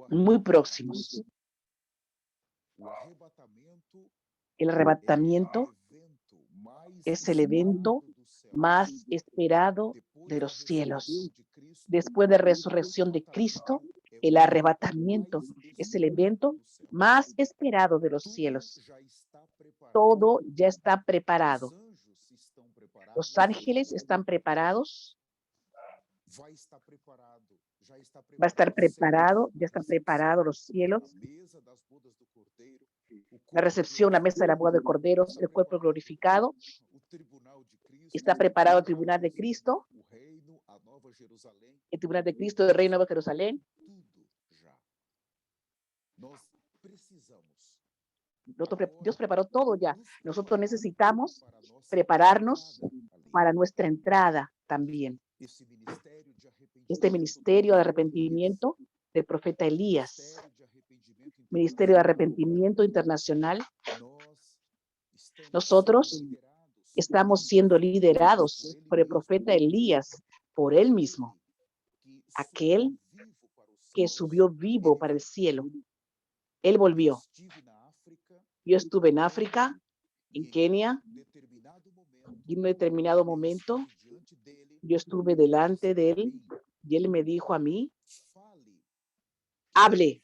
muy próximos. El arrebatamiento es el evento más esperado de los cielos. Después de la resurrección de Cristo, el arrebatamiento es el evento más esperado de los cielos. Todo ya está preparado. Los ángeles están preparados. Va a estar preparado, ya están preparados los cielos. La recepción, la mesa de la boda del Cordero, el cuerpo glorificado. Está preparado el tribunal de Cristo. El tribunal de Cristo, el reino de Jerusalén. Dios preparó todo ya. Nosotros necesitamos prepararnos para nuestra entrada también. Este ministerio de arrepentimiento del profeta Elías, ministerio de arrepentimiento internacional, nosotros estamos siendo liderados por el profeta Elías, por él mismo, aquel que subió vivo para el cielo. Él volvió. Yo estuve en África, en Kenia, y en un determinado momento yo estuve delante de él y él me dijo a mí, hable,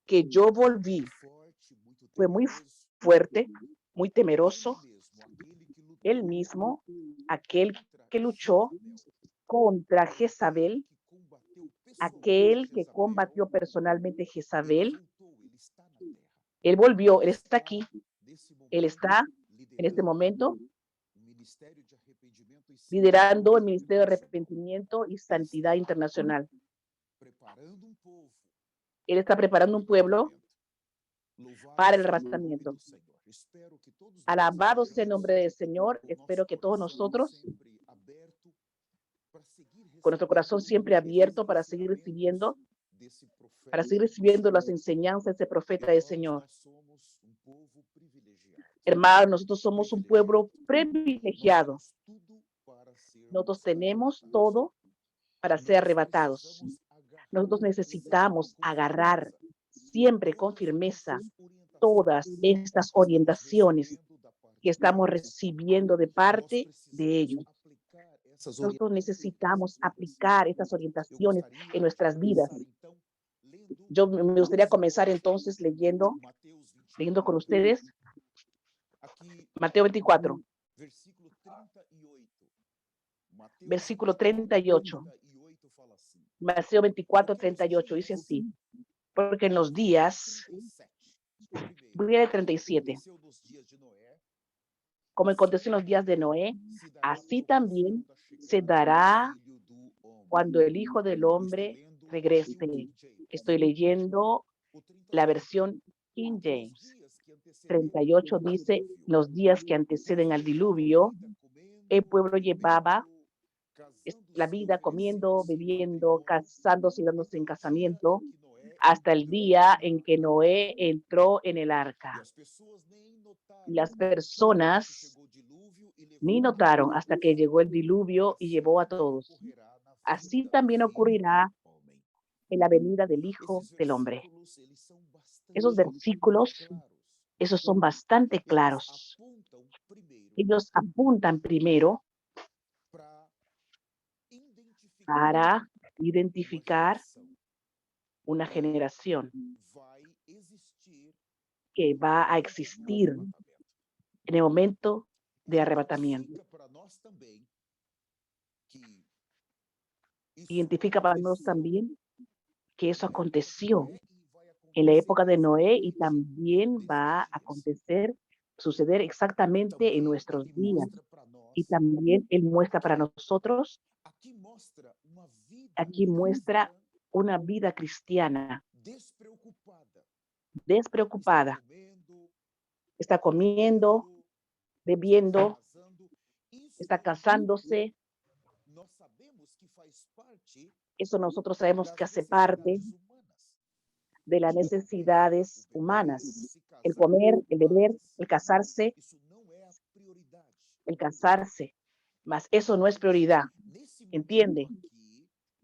que yo volví. Fue muy fuerte, muy temeroso. Él mismo, aquel que luchó contra Jezabel, aquel que combatió personalmente Jezabel, él volvió, él está aquí, él está en este momento liderando el Ministerio de Arrepentimiento y Santidad Internacional. Él está preparando un pueblo para el arrebatamiento. Alabado sea el nombre del Señor. Espero que todos nosotros, con nuestro corazón siempre abierto para seguir recibiendo las enseñanzas de ese profeta del Señor. Hermanos, nosotros somos un pueblo privilegiado. Nosotros tenemos todo para ser arrebatados. Nosotros necesitamos agarrar siempre con firmeza todas estas orientaciones que estamos recibiendo de parte de ellos. Nosotros necesitamos aplicar estas orientaciones en nuestras vidas. Yo me gustaría comenzar entonces leyendo con ustedes Mateo 24, versículo 38. Mateo 24, 38 dice así, porque en los días, voy a leer 37, como aconteció en los días de Noé, así también se dará cuando el Hijo del Hombre regrese. Estoy leyendo la versión King James. 38 dice, los días que anteceden al diluvio, el pueblo llevaba la vida comiendo, bebiendo, casándose y dándose en casamiento, hasta el día en que Noé entró en el arca. Las personas ni notaron hasta que llegó el diluvio y llevó a todos. Así también ocurrirá en la venida del Hijo del Hombre. Esos versículos, esos son bastante claros. Ellos apuntan primero para identificar una generación que va a existir en el momento de arrebatamiento. Identifica para nosotros también que eso aconteció en la época de Noé y también va a suceder exactamente en nuestros días. Y también Él muestra para nosotros, aquí muestra una vida cristiana despreocupada. Está comiendo, bebiendo, está casándose. Eso nosotros sabemos que hace parte de las necesidades humanas. El comer, el beber, el casarse, mas eso no es prioridad. ¿Entiende?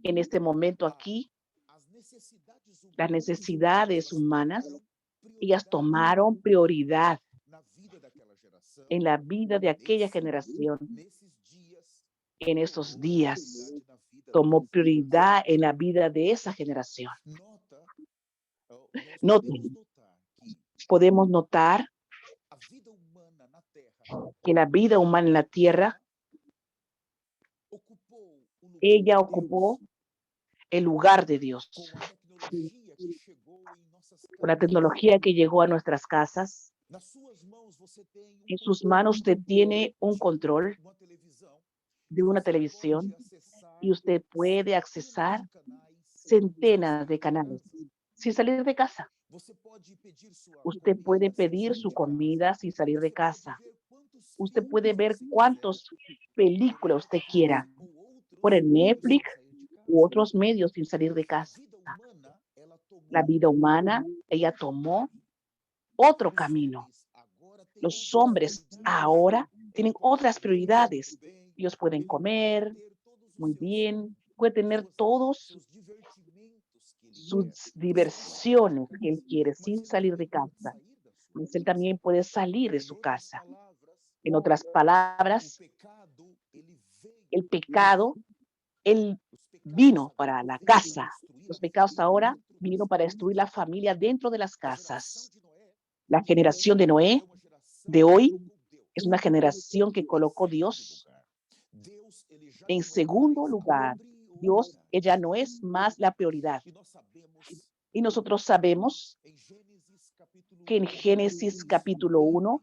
En este momento aquí, las necesidades humanas, ellas tomaron prioridad en la vida de aquella generación. En esos días, tomó prioridad en la vida de esa generación. Noten, podemos notar que la vida humana en la tierra, ella ocupó el lugar de Dios. Con la tecnología que llegó a nuestras casas, en sus manos usted tiene un control de una televisión y usted puede accesar centenas de canales sin salir de casa. Usted puede pedir su comida sin salir de casa. Usted puede ver cuántas películas usted quiera por el Netflix u otros medios sin salir de casa. La vida humana, ella tomó otro camino. Los hombres ahora tienen otras prioridades. Ellos pueden comer muy bien, pueden tener todos sus diversiones que él quiere sin salir de casa. Pues él también puede salir de su casa. En otras palabras, el pecado, él vino para la casa. Los pecados ahora vinieron para destruir la familia dentro de las casas. La generación de Noé de hoy es una generación que colocó Dios en segundo lugar. Dios, ella no es más la prioridad. Y nosotros sabemos que en Génesis capítulo 1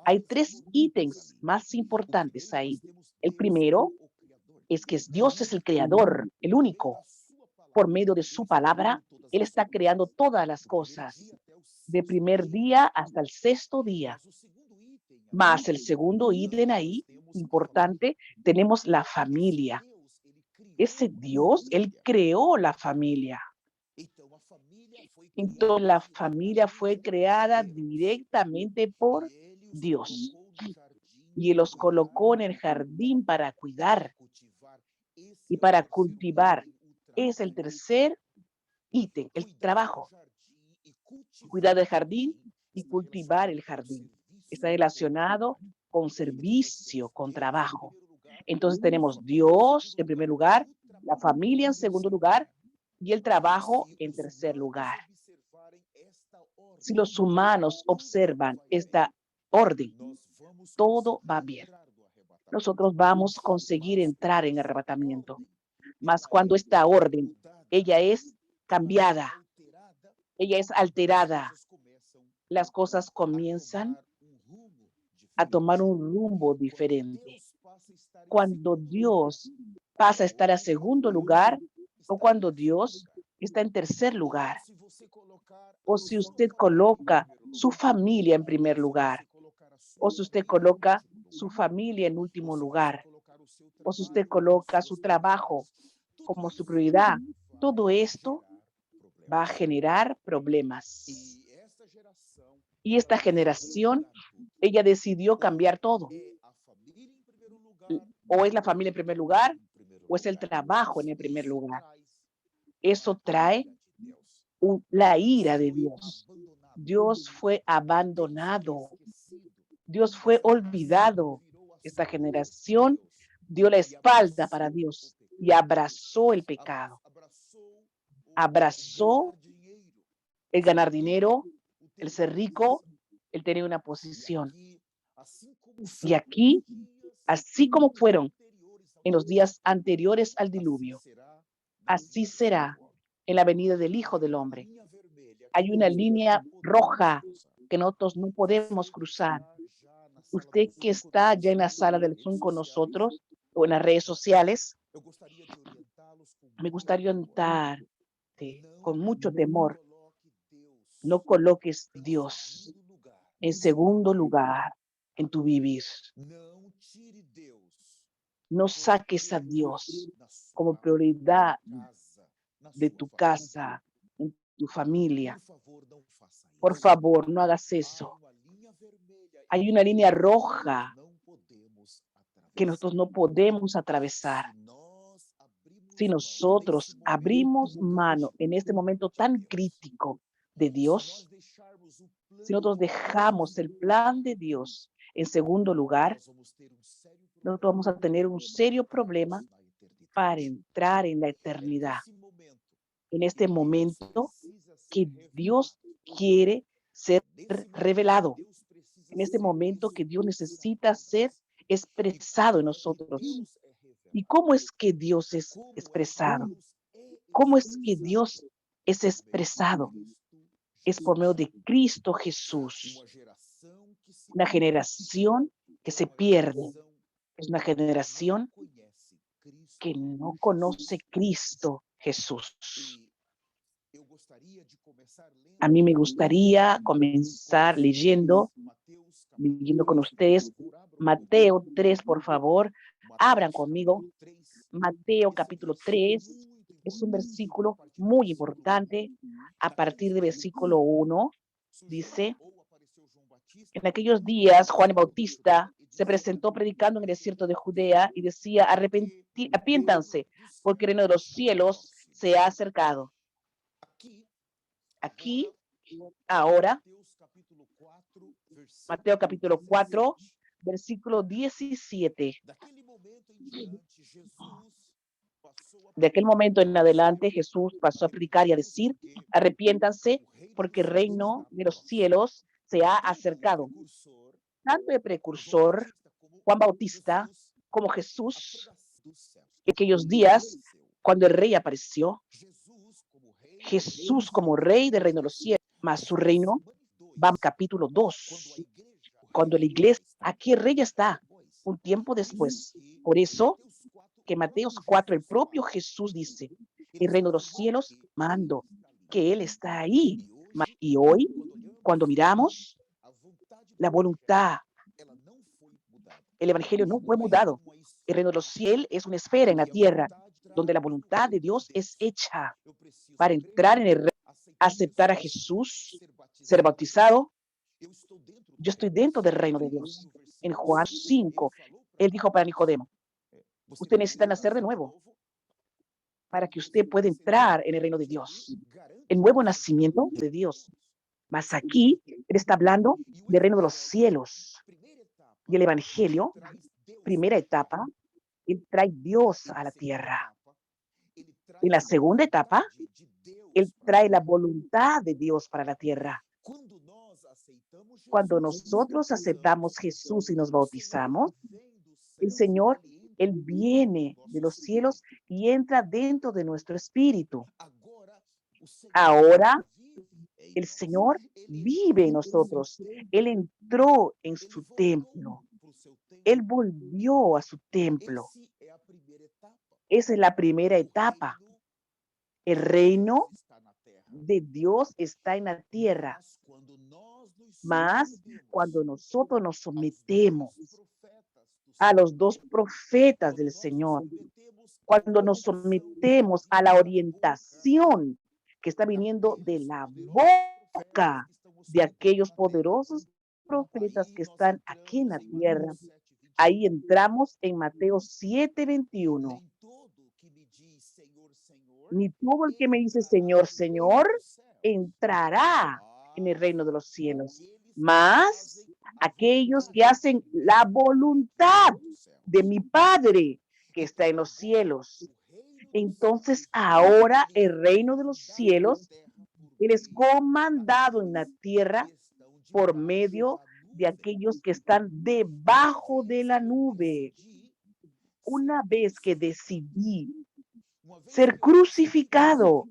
hay 3 ítems más importantes ahí. El primero es que Dios es el creador, el único. Por medio de su palabra, Él está creando todas las cosas, de primer día hasta el sexto día. Más el segundo ítem ahí, importante, tenemos la familia. Ese Dios, Él creó la familia. Entonces la familia fue creada directamente por Dios. Y Él los colocó en el jardín para cuidar y para cultivar. Es el tercer ítem, el trabajo. Cuidar del jardín y cultivar el jardín. Está relacionado con servicio, con trabajo. Entonces tenemos Dios en primer lugar, la familia en segundo lugar y el trabajo en tercer lugar. Si los humanos observan esta orden, todo va bien. Nosotros vamos a conseguir entrar en arrebatamiento. Mas cuando esta orden, ella es cambiada, ella es alterada, las cosas comienzan a tomar un rumbo diferente. Cuando Dios pasa a estar a segundo lugar o cuando Dios está en tercer lugar. O si usted coloca su familia en primer lugar. O si usted coloca su familia en último lugar. O si usted coloca su trabajo como su prioridad. Todo esto va a generar problemas. Y esta generación, ella decidió cambiar todo. O es la familia en primer lugar, o es el trabajo en el primer lugar. Eso trae la ira de Dios. Dios fue abandonado. Dios fue olvidado. Esta generación dio la espalda para Dios y abrazó el pecado. Abrazó el ganar dinero, el ser rico, el tener una posición. Y aquí, así como fueron en los días anteriores al diluvio, así será en la venida del Hijo del Hombre. Hay una línea roja que nosotros no podemos cruzar. Usted que está ya en la sala del Zoom con nosotros o en las redes sociales, me gustaría orientarte con mucho temor. No coloques Dios en segundo lugar en tu vivir. No saques a Dios como prioridad de tu casa, en tu familia. Por favor, no hagas eso. Hay una línea roja que nosotros no podemos atravesar. Si nosotros abrimos mano en este momento tan crítico de Dios, si nosotros dejamos el plan de Dios en segundo lugar, nosotros vamos a tener un serio problema para entrar en la eternidad. En este momento que Dios quiere ser revelado, en este momento que Dios necesita ser expresado en nosotros. ¿Y cómo es que Dios es expresado? ¿Cómo es que Dios es expresado? Es por medio de Cristo Jesús. Una generación que se pierde. Es una generación que no conoce Cristo Jesús. A mí me gustaría comenzar leyendo con ustedes Mateo 3, por favor. Abran conmigo. Mateo capítulo 3 es un versículo muy importante. A partir del versículo 1 dice: en aquellos días Juan el Bautista se presentó predicando en el desierto de Judea y decía: arrepiéntanse, porque el reino de los cielos se ha acercado. Aquí, ahora, Mateo capítulo 4, versículo 17. De aquel momento en adelante, Jesús pasó a predicar y a decir: arrepiéntanse, porque el reino de los cielos se ha acercado. Tanto el precursor, Juan Bautista, como Jesús, en aquellos días, cuando el rey apareció, Jesús como rey del reino de los cielos, más su reino, va en capítulo 2, cuando la iglesia, aquí el rey está, un tiempo después. Por eso, que Mateo 4, el propio Jesús dice: el reino de los cielos mando, que Él está ahí. Y hoy, cuando miramos la voluntad, el evangelio no fue mudado. El reino de los cielos es una esfera en la tierra, donde la voluntad de Dios es hecha. Para entrar en el reino, aceptar a Jesús, ser bautizado, yo estoy dentro del reino de Dios. En Juan 5, Él dijo para Nicodemo: usted necesita nacer de nuevo para que usted pueda entrar en el reino de Dios. El nuevo nacimiento de Dios. Mas aquí Él está hablando del reino de los cielos. Y el evangelio, primera etapa, Él trae Dios a la tierra. En la segunda etapa, Él trae la voluntad de Dios para la tierra. Cuando nosotros aceptamos Jesús y nos bautizamos, el Señor, Él viene de los cielos y entra dentro de nuestro espíritu. Ahora, el Señor vive en nosotros. Él entró en su templo. Él volvió a su templo. Esa es la primera etapa. El reino de Dios está en la tierra. Mas cuando nosotros nos sometemos a los dos profetas del Señor, cuando nos sometemos a la orientación que está viniendo de la boca de aquellos poderosos profetas que están aquí en la tierra, ahí entramos en Mateo 7:21. Ni todo el que me dice Señor, Señor, entrará en el reino de los cielos, mas aquellos que hacen la voluntad de mi Padre que está en los cielos. Entonces ahora el reino de los cielos, Él es comandado en la tierra por medio de aquellos que están debajo de la nube. Una vez que decidí ser crucificado,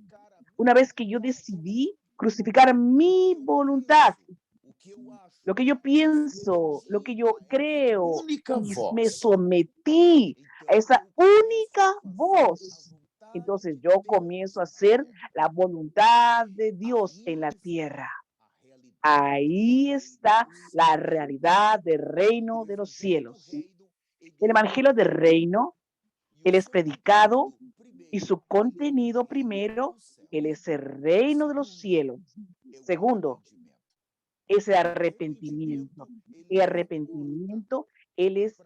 una vez que yo decidí crucificar mi voluntad, lo que yo pienso, lo que yo creo, y me sometí a esa única voz, entonces yo comienzo a hacer la voluntad de Dios en la tierra. Ahí está la realidad del reino de los cielos. El evangelio del reino, él es predicado y su contenido primero, él es el reino de los cielos. Segundo, es el arrepentimiento. El arrepentimiento, él es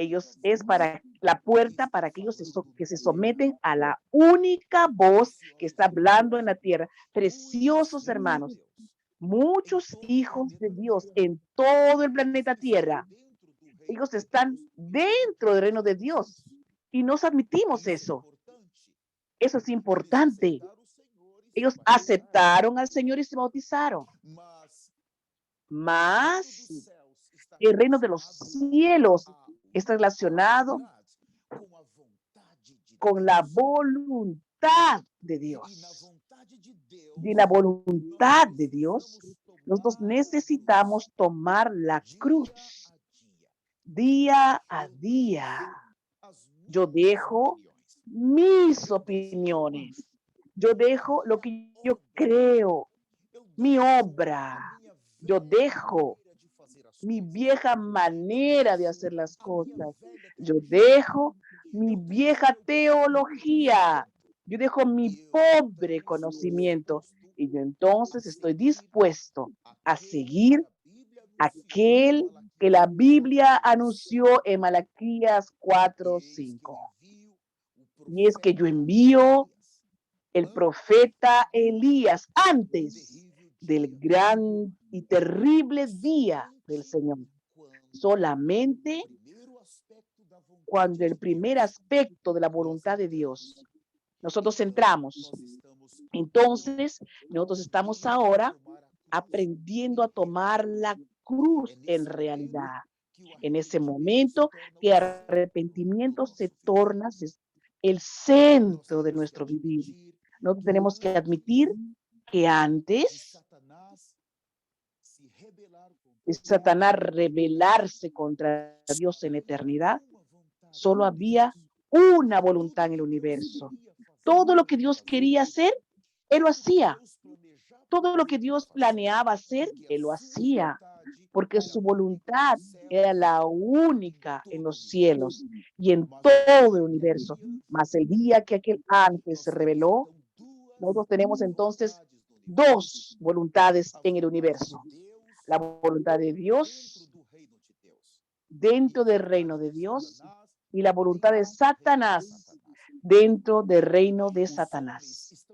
Ellos es para la puerta para aquellos que se someten a la única voz que está hablando en la tierra. Preciosos hermanos, muchos hijos de Dios en todo el planeta Tierra, ellos están dentro del reino de Dios y nos admitimos eso. Eso es importante. Ellos aceptaron al Señor y se bautizaron. Mas el reino de los cielos está relacionado con la voluntad de Dios. De la voluntad de Dios, nosotros necesitamos tomar la cruz día a día. Yo dejo mis opiniones. Yo dejo lo que yo creo, mi obra. Yo dejo mi vieja manera de hacer las cosas. Yo dejo mi vieja teología. Yo dejo mi pobre conocimiento y yo entonces estoy dispuesto a seguir aquel que la Biblia anunció en Malaquías 4:5. Y es que yo envío el profeta Elías antes del gran y terrible día del Señor. Solamente cuando el primer aspecto de la voluntad de Dios nosotros entramos. Entonces, nosotros estamos ahora aprendiendo a tomar la cruz en realidad. En ese momento que arrepentimiento se torna el centro de nuestro vivir. Nosotros tenemos que admitir que antes de Satanás rebelarse contra Dios en eternidad, solo había una voluntad en el universo. Todo lo que Dios quería hacer, Él lo hacía. Todo lo que Dios planeaba hacer, Él lo hacía, porque su voluntad era la única en los cielos y en todo el universo. Mas el día que aquel ángel se reveló, nosotros tenemos entonces dos voluntades en el universo. La voluntad de Dios dentro del reino de Dios y la voluntad de Satanás dentro del reino de Satanás.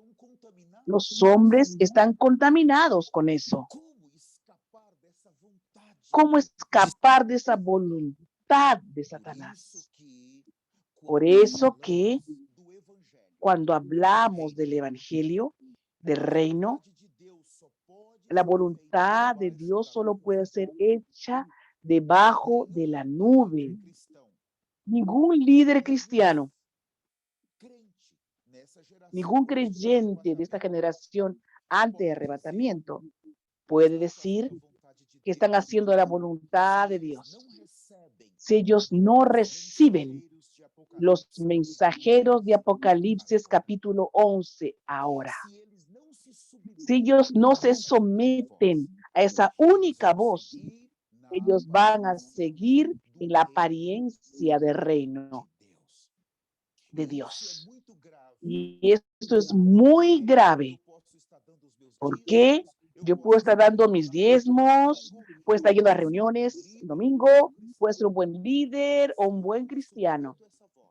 Los hombres están contaminados con eso. ¿Cómo escapar de esa voluntad de Satanás? Por eso que cuando hablamos del evangelio, del reino, la voluntad de Dios solo puede ser hecha debajo de la nube. Ningún líder cristiano, ningún creyente de esta generación antes de arrebatamiento puede decir que están haciendo la voluntad de Dios. Si ellos no reciben los mensajeros de Apocalipsis capítulo 11 ahora, si ellos no se someten a esa única voz, ellos van a seguir en la apariencia del reino de Dios. Y esto es muy grave. ¿Por qué? Yo puedo estar dando mis diezmos, puedo estar yendo a reuniones domingo, puedo ser un buen líder o un buen cristiano.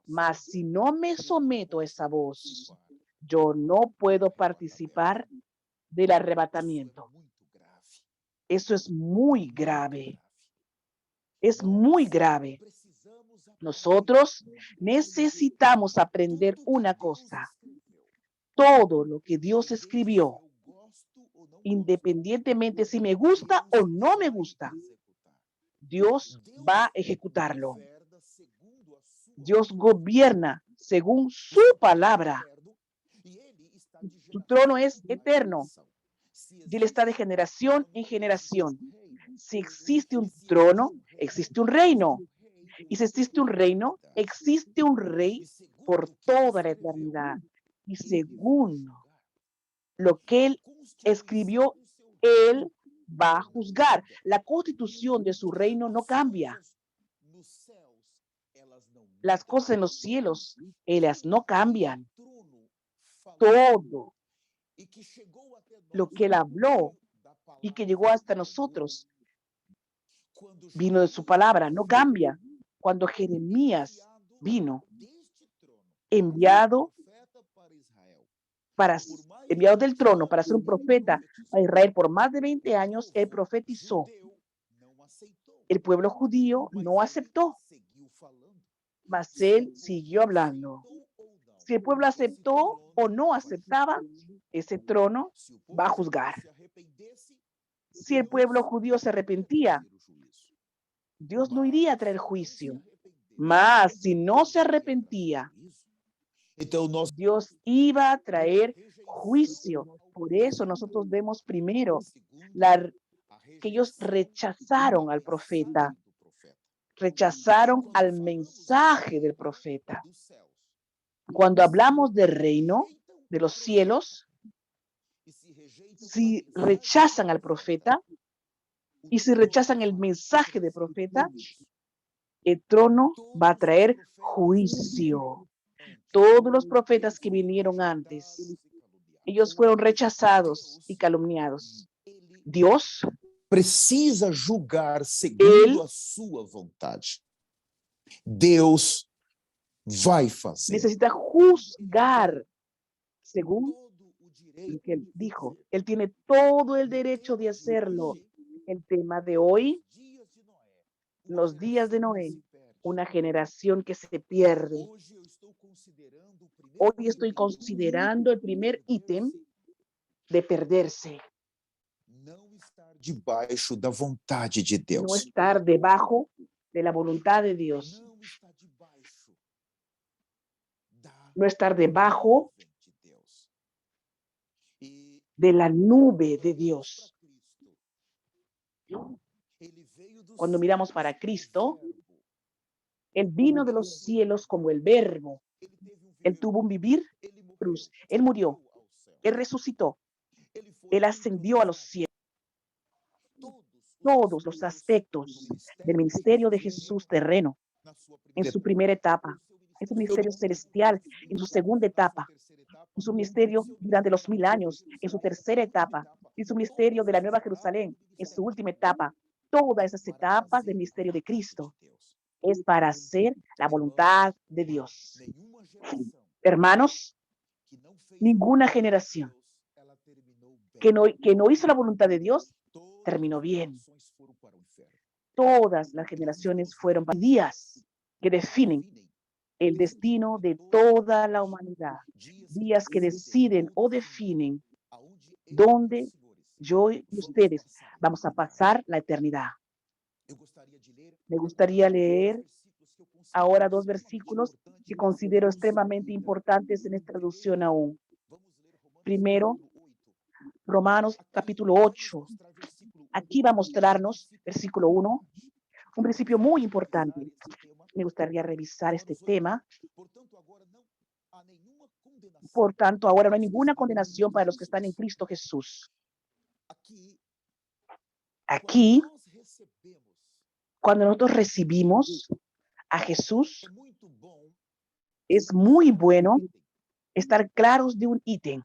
Mas si no me someto a esa voz, yo no puedo participar del arrebatamiento. Eso es muy grave. Es muy grave. Nosotros necesitamos aprender una cosa. Todo lo que Dios escribió, independientemente si me gusta o no me gusta, Dios va a ejecutarlo. Dios gobierna según su palabra. Su trono es eterno y Él está de generación en generación. Si existe un trono, existe un reino. Y si existe un reino, existe un rey por toda la eternidad. Y según lo que Él escribió, Él va a juzgar. La constitución de su reino no cambia. Las cosas en los cielos, ellas no cambian. Todo lo que Él habló y que llegó hasta nosotros vino de su palabra, no cambia. cuando Jeremías vino, enviado para, enviado del trono para ser un profeta a Israel por más de 20 años, él profetizó. El pueblo judío no aceptó, mas él siguió hablando. Si el pueblo aceptó o no aceptaba, ese trono va a juzgar. Si el pueblo judío se arrepentía, Dios no iría a traer juicio. Mas si no se arrepentía, Dios iba a traer juicio. Por eso nosotros vemos primero que ellos rechazaron al profeta, rechazaron al mensaje del profeta. Cuando hablamos del reino, de los cielos, si rechazan al profeta y si rechazan el mensaje del profeta, el trono va a traer juicio. Todos los profetas que vinieron antes, ellos fueron rechazados y calumniados. Dios precisa julgar segundo a sua vontade. Deus vai fazer. Necesita juzgar según lo que él dijo. Él tiene todo el derecho de hacerlo. El tema de hoy, los días de Noé, una generación que se pierde. Hoy estoy considerando el primer ítem de perderse. Não estar debaixo da vontade de Deus. No estar debajo de la voluntad de Dios. No estar debajo de la nube de Dios. Cuando miramos para Cristo, Él vino de los cielos como el Verbo. Él tuvo un vivir cruz. Él murió. Él resucitó. Él ascendió a los cielos. Todos los aspectos del ministerio de Jesús terreno, en su primera etapa, en su ministerio celestial, en su segunda etapa, en su ministerio durante los 1000 años, en su tercera etapa, en su ministerio de la Nueva Jerusalén, en su última etapa. Todas esas etapas del ministerio de Cristo es para hacer la voluntad de Dios. Hermanos, ninguna generación que no hizo la voluntad de Dios terminó bien. Todas las generaciones fueron días que definen el destino de toda la humanidad. Días que deciden o definen dónde yo y ustedes vamos a pasar la eternidad. Me gustaría leer ahora 2 versículos que considero extremadamente importantes en esta traducción aún. Primero, Romanos capítulo 8. Aquí va a mostrarnos, versículo 1, un principio muy importante. Me gustaría revisar este tema. Por tanto, ahora no hay ninguna condenación para los que están en Cristo Jesús. Aquí, cuando nosotros recibimos a Jesús, es muy bueno estar claros de un ítem.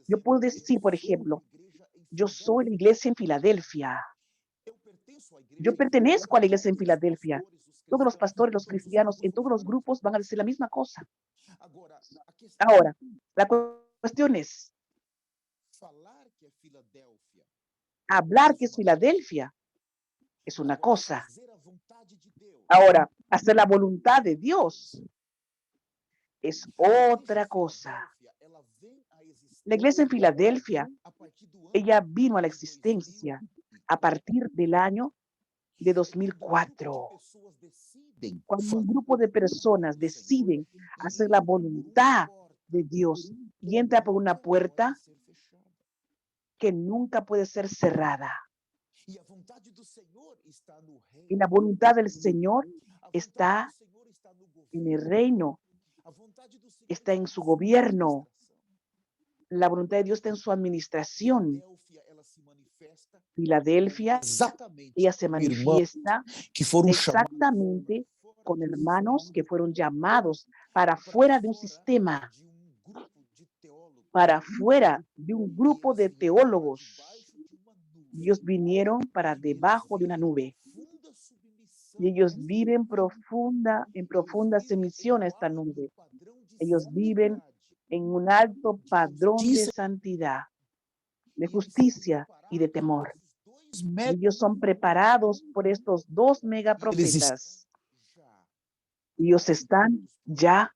Yo puedo decir, por ejemplo, yo soy la iglesia en Filadelfia. Yo pertenezco a la iglesia en Filadelfia. Todos los pastores, los cristianos, en todos los grupos van a decir la misma cosa. Ahora, la cuestión es hablar que es Filadelfia es una cosa. Ahora, hacer la voluntad de Dios es otra cosa. La iglesia en Filadelfia, ella vino a la existencia a partir del año de 2004. Cuando un grupo de personas deciden hacer la voluntad de Dios y entra por una puerta que nunca puede ser cerrada. Y la voluntad del Señor está en el reino, está en su gobierno. La voluntad de Dios está en su administración. Filadelfia, ella se manifiesta exactamente con hermanos que fueron llamados para fuera de un sistema, para fuera de un grupo de teólogos. Ellos vinieron para debajo de una nube. Y ellos viven en profundas emisiones esta nube. Ellos viven en un alto padrón de santidad, de justicia y de temor. Y ellos son preparados por estos dos megaprofetas. Ellos están ya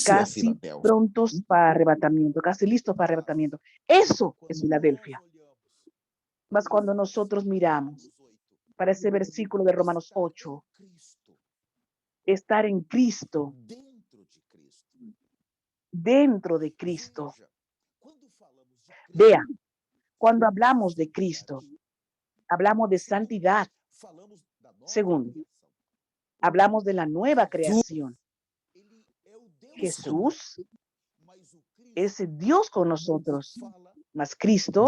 casi prontos para arrebatamiento, casi listos para arrebatamiento. Eso es Filadelfia. Mas cuando nosotros miramos para ese versículo de Romanos 8, estar en Cristo, dentro de Cristo. Vea, cuando hablamos de Cristo, hablamos de santidad. Segundo, hablamos de la nueva creación. Jesús es Dios con nosotros, mas Cristo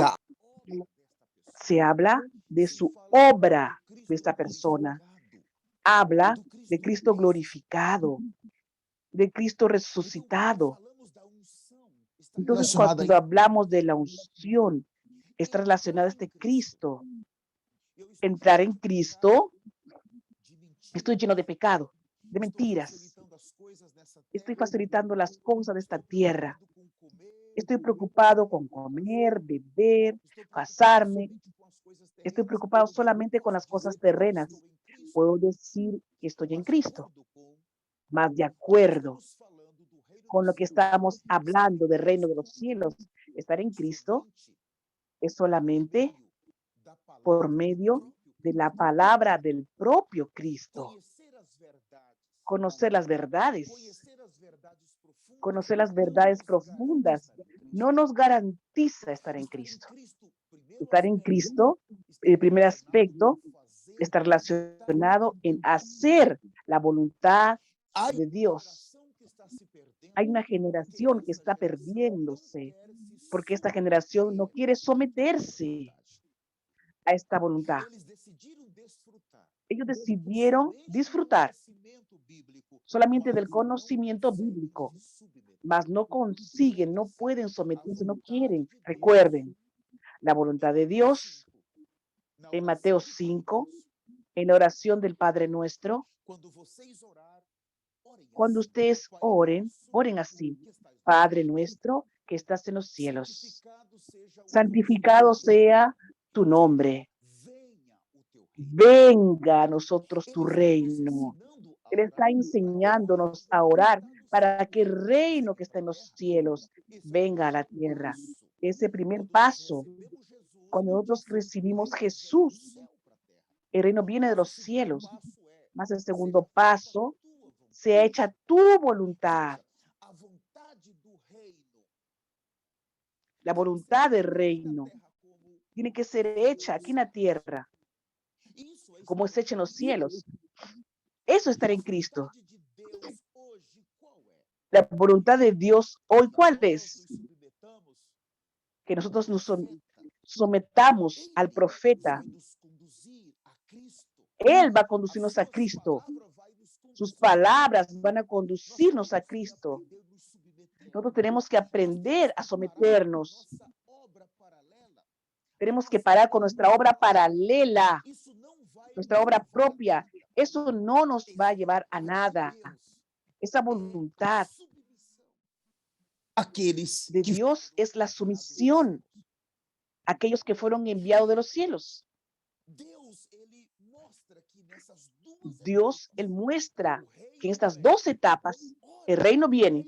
se habla de su obra de esta persona. Habla de Cristo glorificado, de Cristo resucitado. Entonces, cuando hablamos de la unción, está relacionado a este Cristo. Entrar en Cristo, estoy lleno de pecado, de mentiras. Estoy facilitando las cosas de esta tierra. Estoy preocupado con comer, beber, casarme. Estoy preocupado solamente con las cosas terrenas. Puedo decir que estoy en Cristo, más de acuerdo con lo que estamos hablando del reino de los cielos. Estar en Cristo es solamente por medio de la palabra del propio Cristo. Conocer las verdades profundas no nos garantiza estar en Cristo. Estar en Cristo, el primer aspecto, está relacionado en hacer la voluntad de Dios. Hay una generación que está perdiéndose porque esta generación no quiere someterse a esta voluntad. Ellos decidieron disfrutar solamente del conocimiento bíblico, mas no consiguen, no pueden someterse, no quieren. Recuerden, la voluntad de Dios en Mateo 5, en la oración del Padre Nuestro, cuando ustedes oren, oren así: Padre nuestro que estás en los cielos, santificado sea tu nombre. Venga a nosotros tu reino. Él está enseñándonos a orar para que el reino que está en los cielos venga a la tierra. Ese primer paso, cuando nosotros recibimos Jesús, el reino viene de los cielos. Más el segundo paso, sea hecha tu voluntad. La voluntad del reino tiene que ser hecha aquí en la tierra, como es hecha en los cielos. Eso es estar en Cristo. La voluntad de Dios hoy, ¿cuál es? Que nosotros nos sometamos al profeta. Él va a conducirnos a Cristo. Sus palabras van a conducirnos a Cristo. Nosotros tenemos que aprender a someternos. Tenemos que parar con nuestra obra paralela, nuestra obra propia. Eso no nos va a llevar a nada. Esa voluntad de Dios es la sumisión a aquellos que fueron enviados de los cielos. Dios, Él muestra que en estas dos etapas el reino viene.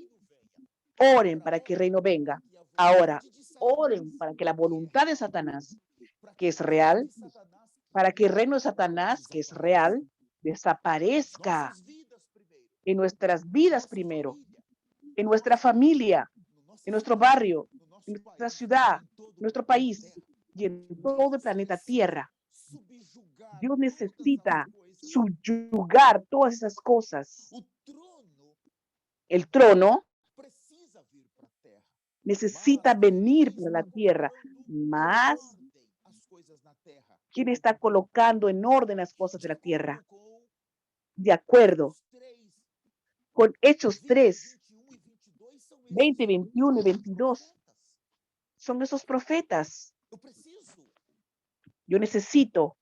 Oren para que el reino venga. Ahora, oren para que la voluntad de Satanás, que es real, para que el reino de Satanás, que es real, desaparezca en nuestras vidas primero, en nuestra familia, en nuestro barrio, en nuestra ciudad, en nuestro país y en todo el planeta Tierra. Dios necesita subyugar todas esas cosas. El trono necesita venir por la tierra, más ¿quién está colocando en orden las cosas de la tierra? De acuerdo con Hechos 3, 20, 21 y 22, son esos profetas. Yo necesito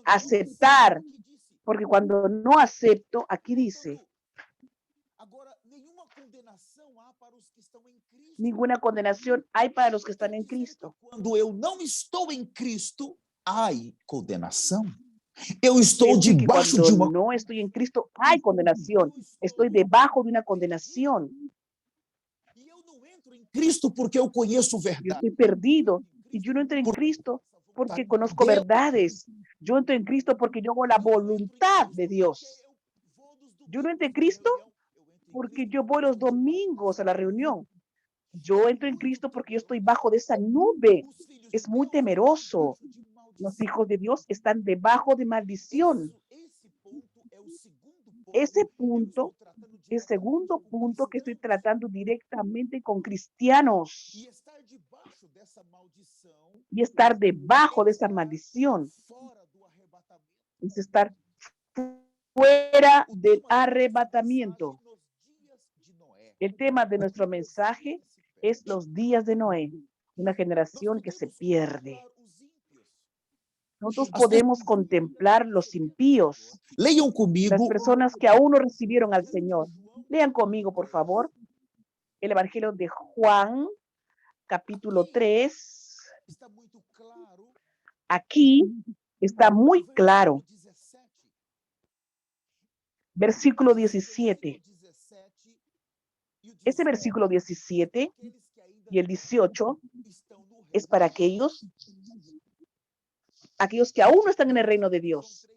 aceptar, porque cuando no acepto, aquí dice, ninguna condenación hay para los que están en Cristo. Quando eu não estou em Cristo, há condenação. Eu estou Es decir, que debaixo cuando de uma no estoy en Cristo, hay condenación. Estoy debajo de una condenación. E eu não entro em Cristo porque eu conheço Yo verdade. estoy perdido y yo no entro en Cristo porque conozco verdades. Yo entro en Cristo porque yo hago la voluntad de Dios. Yo no entro en Cristo porque yo voy los domingos a la reunión. Yo entro en Cristo porque yo estoy bajo de esa nube. Es muy temeroso. Los hijos de Dios están debajo de maldición. Ese punto, el segundo punto que estoy tratando directamente con cristianos. Y estar debajo de esa maldición es estar fuera del arrebatamiento. El tema de nuestro mensaje es los días de Noé, una generación que se pierde. Nosotros podemos contemplar los impíos, Leiam las comigo personas que aún no recibieron al Señor. Lean conmigo, por favor, el Evangelio de Juan, capítulo 3. está muito claro. Aquí está muy claro. Versículo 17. Ese versículo 17 y el 18 es para aquellos que aún no están en el reino de Dios.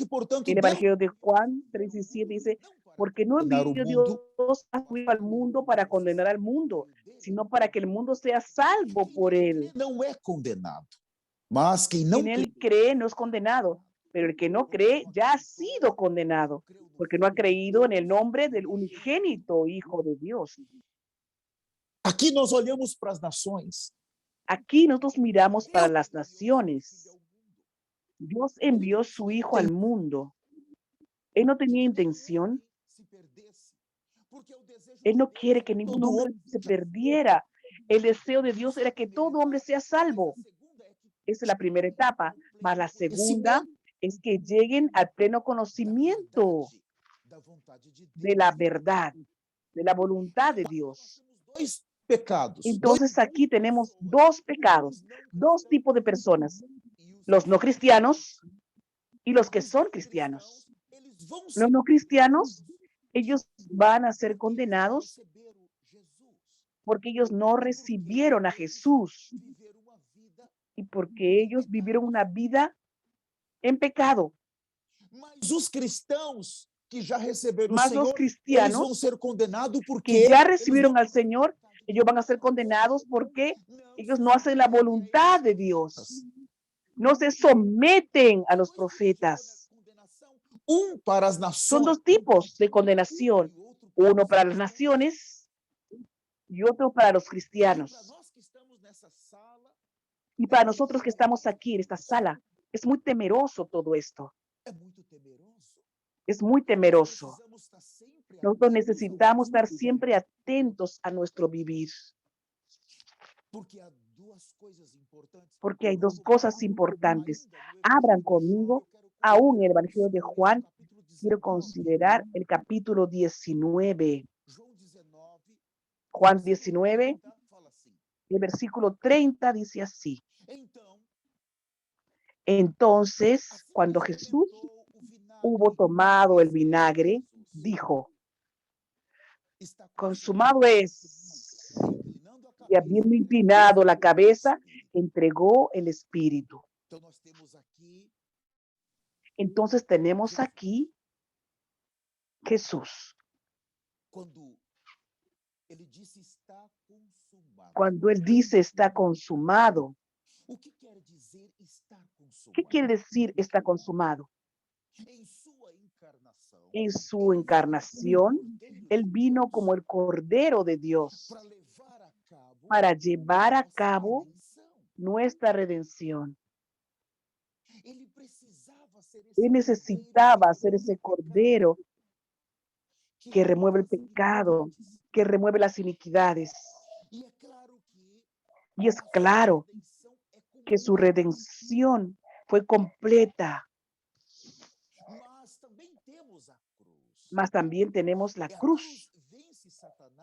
Portanto, El Evangelio de Juan 3:17 dice, porque no envió Dios al mundo para condenar al mundo, sino para que el mundo sea salvo por él. não é condenado, mas quem não Quien él cree no es condenado, pero el que no cree ya ha sido condenado, porque no ha creído en el nombre del unigénito Hijo de Dios. Aqui nós olhamos para as nações. Aquí nosotros miramos para las naciones. Dios envió su Hijo al mundo. Él no tenía intención. Él no quiere que ningún hombre se perdiera. El deseo de Dios era que todo hombre sea salvo. Esa es la primera etapa. Mas la segunda es que lleguen al pleno conocimiento de la verdad, de la voluntad de Dios. Dois pecados. Entonces aquí tenemos dos pecados, dos tipos de personas, los no cristianos y los que son cristianos. Los no cristianos, ellos van a ser condenados porque ellos no recibieron a Jesús y porque ellos vivieron una vida en pecado. Mas os cristãos que já receberam o Mas los Senhor, eles vão cristianos ser condenados porque que ya eles recibieron não al Señor, ellos van a ser condenados porque ellos no hacen la voluntad de Dios. No se someten a los profetas. para as Son nações dos tipos de condenación, uno para las naciones y otro para los cristianos. Y para nosotros que estamos aquí en esta sala, es muy temeroso todo esto. Es muy temeroso. Nosotros necesitamos estar siempre atentos a nuestro vivir. Porque hay dos cosas importantes. Abran conmigo aún el Evangelio de Juan. Quiero considerar el capítulo 19. Juan 19, el versículo 30 dice así. Entonces, cuando Jesús hubo tomado el vinagre, dijo, consumado es. Y habiendo inclinado la cabeza, entregó el espíritu. Entonces tenemos aquí Jesús. Cuando él dice está consumado, ¿qué quiere decir está consumado? En su encarnación, él vino como el Cordero de Dios para llevar a cabo nuestra redención. Él necesitaba ser ese Cordero que remueve el pecado, que remueve las iniquidades. Y es claro que su redención fue completa. Mas también tenemos la cruz.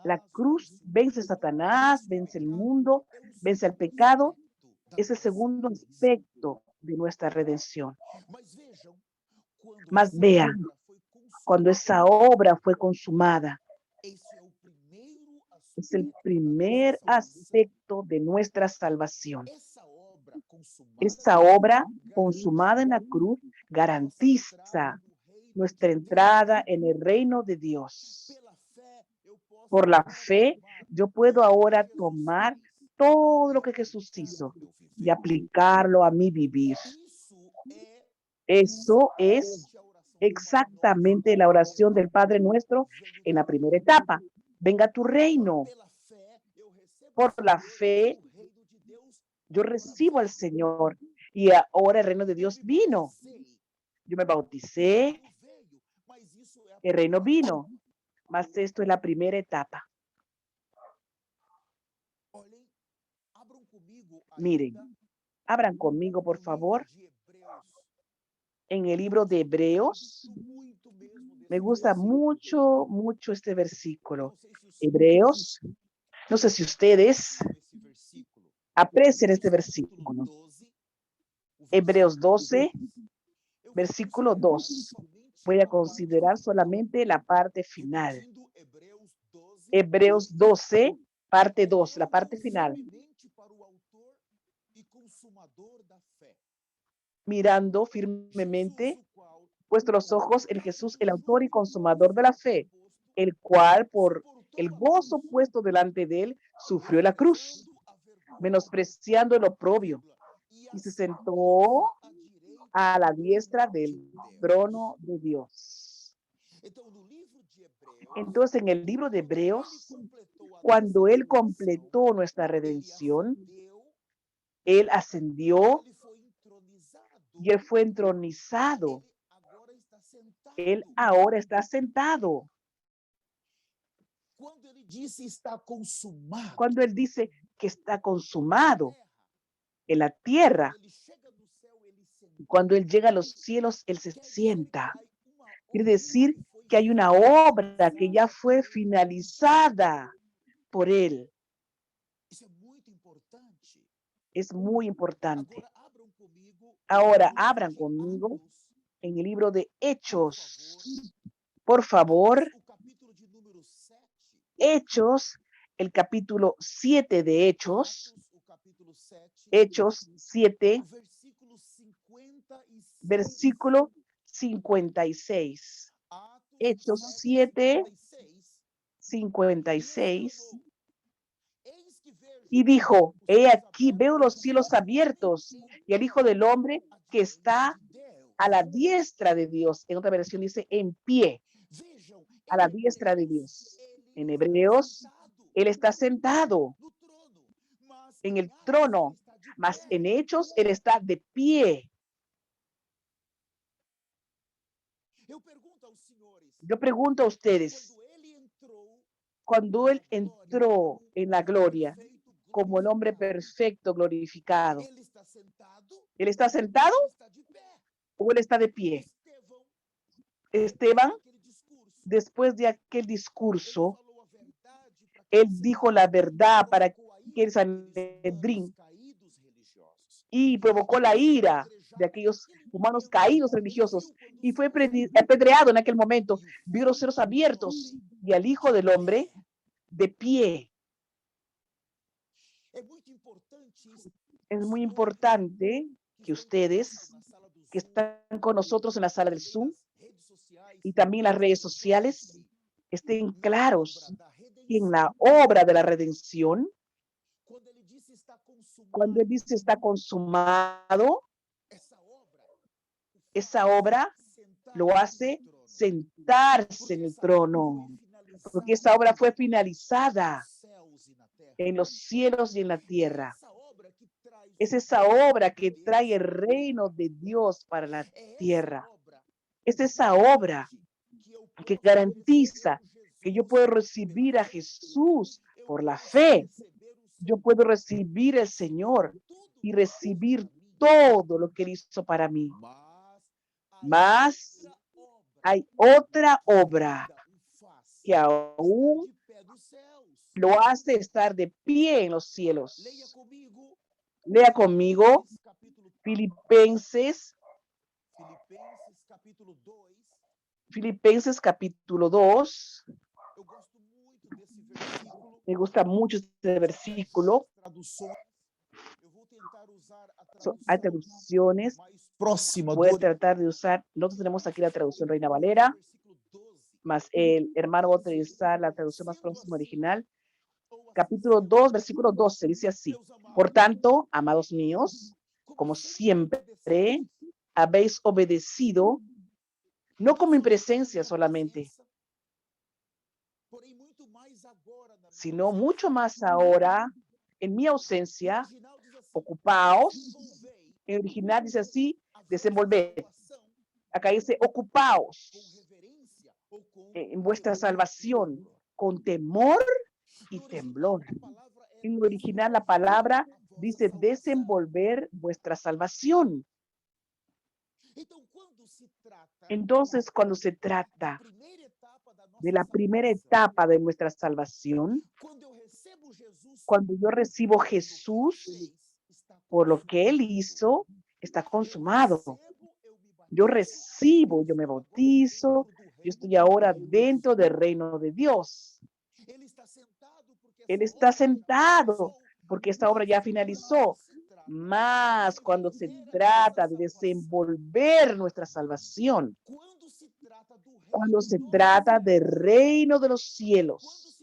La cruz vence a Satanás, vence el mundo, vence al pecado. Es el segundo aspecto de nuestra redención. Mas vean, cuando esa obra fue consumada, es el primer aspecto de nuestra salvación. Esa obra consumada en la cruz garantiza nuestra entrada en el reino de Dios. Por la fe, yo puedo ahora tomar todo lo que Jesús hizo y aplicarlo a mi vivir. Eso es exactamente la oración del Padre Nuestro en la primera etapa. Venga tu reino. Por la fe, yo recibo al Señor y ahora el reino de Dios vino. Yo me bauticé, el reino vino, mas esto es la primera etapa. Miren, abran conmigo, por favor, en el libro de Hebreos. Me gusta mucho, mucho este versículo. Hebreos, no sé si ustedes aprecian este versículo. Hebreos 12, versículo 2. Voy a considerar solamente la parte final. Hebreos 12, parte 2, la parte final. Mirando firmemente vuestros ojos en Jesús, el autor y consumador de la fe, el cual por el gozo puesto delante de él sufrió la cruz, menospreciando el oprobio, y se sentó a la diestra del trono de Dios. Entonces, en el libro de Hebreos, cuando él completó nuestra redención, él ascendió y él fue entronizado. Él ahora está sentado. Cuando él dice que está consumado en la tierra, cuando él llega a los cielos, él se sienta. Quiere decir que hay una obra que ya fue finalizada por él. Es muy importante. Ahora abran conmigo en el libro de Hechos. Por favor, Hechos, el capítulo 7 de Hechos. Hechos 7, versículo 56. Hechos 7, 56. Y dijo, he aquí, veo los cielos abiertos y el Hijo del Hombre que está a la diestra de Dios. En otra versión dice, en pie, a la diestra de Dios. En Hebreos, él está sentado en el trono, mas en Hechos, él está de pie. Yo pregunto a ustedes, cuando él entró en la gloria como el hombre perfecto glorificado, ¿él está sentado o él está de pie? Esteban, después de aquel discurso, él dijo la verdad para que el Sanedrín y provocó la ira de aquellos humanos caídos religiosos y fue apedreado en aquel momento. Vio los cielos abiertos y al Hijo del Hombre de pie. Es muy importante que ustedes que están con nosotros en la sala del Zoom y también en las redes sociales estén claros que en la obra de la redención, cuando él dice está consumado, esa obra lo hace sentarse en el trono, porque esa obra fue finalizada en los cielos y en la tierra. Es esa obra que trae el reino de Dios para la tierra. Es esa obra que garantiza que yo puedo recibir a Jesús por la fe. Yo puedo recibir al Señor y recibir todo lo que él hizo para mí. Mas hay otra obra que aún lo hace estar de pie en los cielos. Lea conmigo Filipenses capítulo 2. Me gusta mucho este versículo. Hay traducciones. Voy a tratar de usar, nosotros tenemos aquí la traducción Reina Valera, más el hermano va a utilizar la traducción más próxima original. Capítulo 2, versículo 12, dice así: por tanto, amados míos, como siempre habéis obedecido, no con mi presencia solamente, sino mucho más ahora, en mi ausencia, ocupaos. En original dice así, desenvolver. Acá dice, ocupaos en vuestra salvación con temor y temblor. En el original la palabra dice desenvolver vuestra salvación. Entonces, cuando se trata de la primera etapa de nuestra salvación, cuando yo recibo Jesús por lo que Él hizo, está consumado. Yo recibo, yo me bautizo, yo estoy ahora dentro del reino de Dios. Él está sentado porque esta obra ya finalizó. Más cuando se trata de desenvolver nuestra salvación, cuando se trata del reino de los cielos,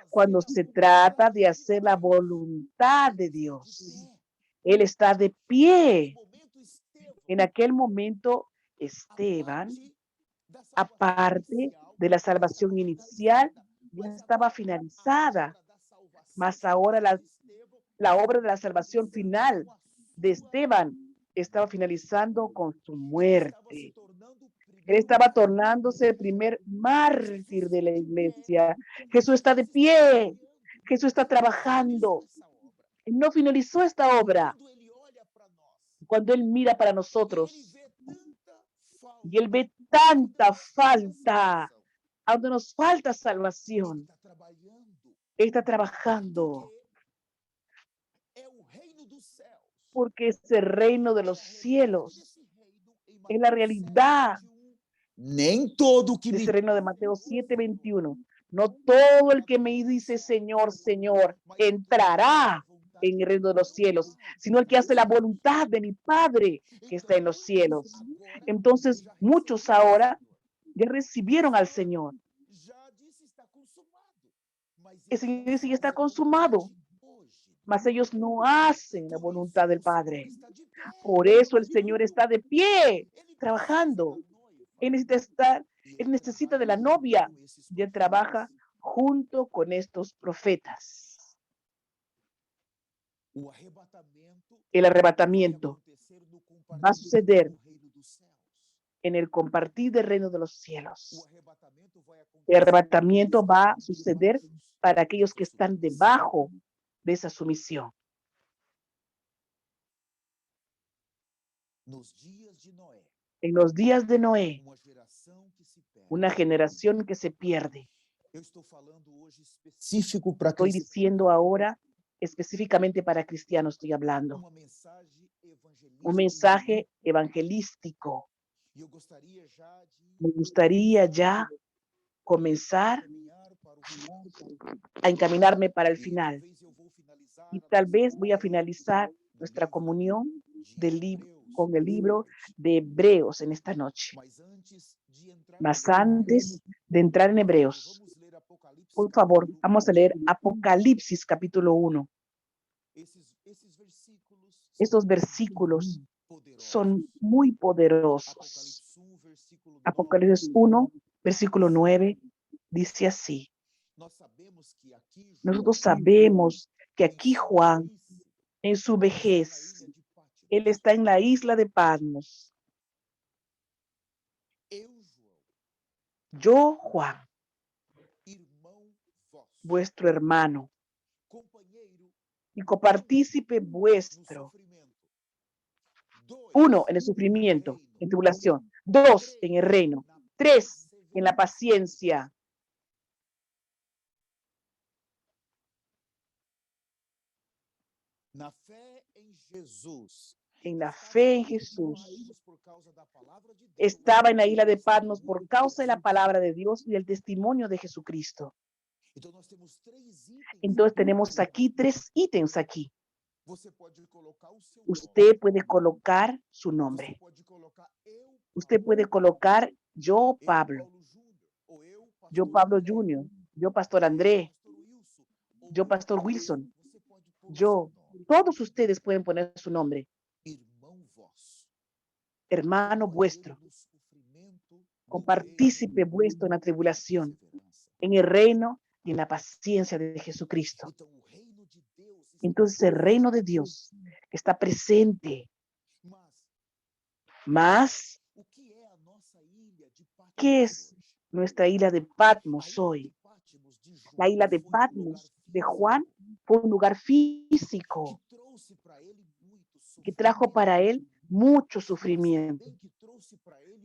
cuando se trata de hacer la voluntad de Dios, Él está de pie. En aquel momento, Esteban, aparte de la salvación inicial, ya estaba finalizada, mas ahora la obra de la salvación final de Esteban estaba finalizando con su muerte. Él estaba tornándose el primer mártir de la iglesia. Jesús está de pie. Jesús está trabajando. Él no finalizó esta obra. Cuando Él mira para nosotros y Él ve tanta falta, a donde nos falta salvación, Él está trabajando. Porque ese reino de los cielos es la realidad. Nem todo que Ese reino de Mateo 7:21. No todo el que me dice Señor, Señor, entrará en el reino de los cielos, sino el que hace la voluntad de mi Padre que está en los cielos. Entonces, muchos ahora ya recibieron al Señor. El Señor dice, ya está consumado, mas ellos no hacen la voluntad del Padre. Por eso el Señor está de pie, trabajando. Él necesita de la novia y Él trabaja junto con estos profetas. El arrebatamiento va a suceder en el compartir del reino de los cielos. El arrebatamiento va a suceder para aquellos que están debajo de esa sumisión. En los días de Noé, una generación que se pierde. Estoy diciendo ahora, específicamente para cristianos estoy hablando. Un mensaje evangelístico. Me gustaría ya comenzar a encaminarme para el final. Y tal vez voy a finalizar nuestra comunión con el libro de Hebreos en esta noche. Mas antes de entrar en Hebreos, por favor, vamos a leer Apocalipsis capítulo 1. Estos versículos son muy poderosos. Apocalipsis 1, versículo 9, dice así. Nosotros sabemos que aquí Juan, en su vejez, él está en la isla de Patmos. Yo, Juan, vuestro hermano y copartícipe vuestro. 1, en el sufrimiento, en tribulación. 2, en el reino. 3, en la paciencia. En la fe en Jesús. Estaba en la isla de Patmos por causa de la palabra de Dios y el testimonio de Jesucristo. Entonces tenemos aquí 3 ítems aquí. Usted puede colocar su nombre. Usted puede colocar yo, Pablo. Yo, Pablo Jr. Yo, Pastor André. Yo, Pastor Wilson. Yo. Todos ustedes pueden poner su nombre. Hermano vuestro. Compartícipe vuestro en la tribulación, en el reino y en la paciencia de Jesucristo. Entonces el reino de Dios está presente. Más, ¿qué es nuestra isla de Patmos hoy? La isla de Patmos de Juan fue un lugar físico que trajo para él mucho sufrimiento,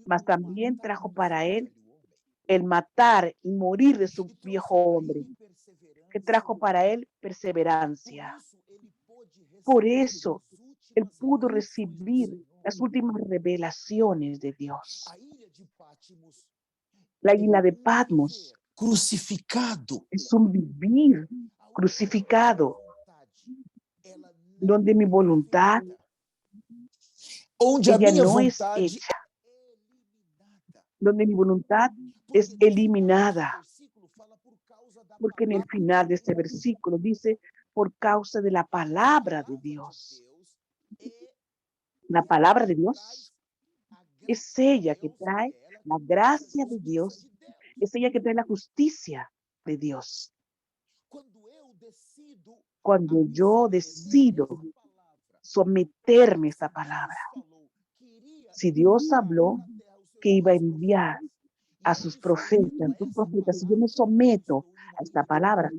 mas también trajo para él el matar y morir de su viejo hombre, que trajo para él perseverancia. Por eso, él pudo recibir las últimas revelaciones de Dios. La isla de Patmos crucificado es un vivir crucificado, donde mi voluntad onde a ella minha no es vontade hecha, donde mi voluntad es eliminada, porque en el final de este versículo dice, por causa de la palabra de Dios. La palabra de Dios es ella que trae la gracia de Dios, es ella que trae la justicia de Dios. Cuando yo decido someterme a esta palabra, si Dios habló que iba a enviar a sus profetas, si yo me someto a esta palabra,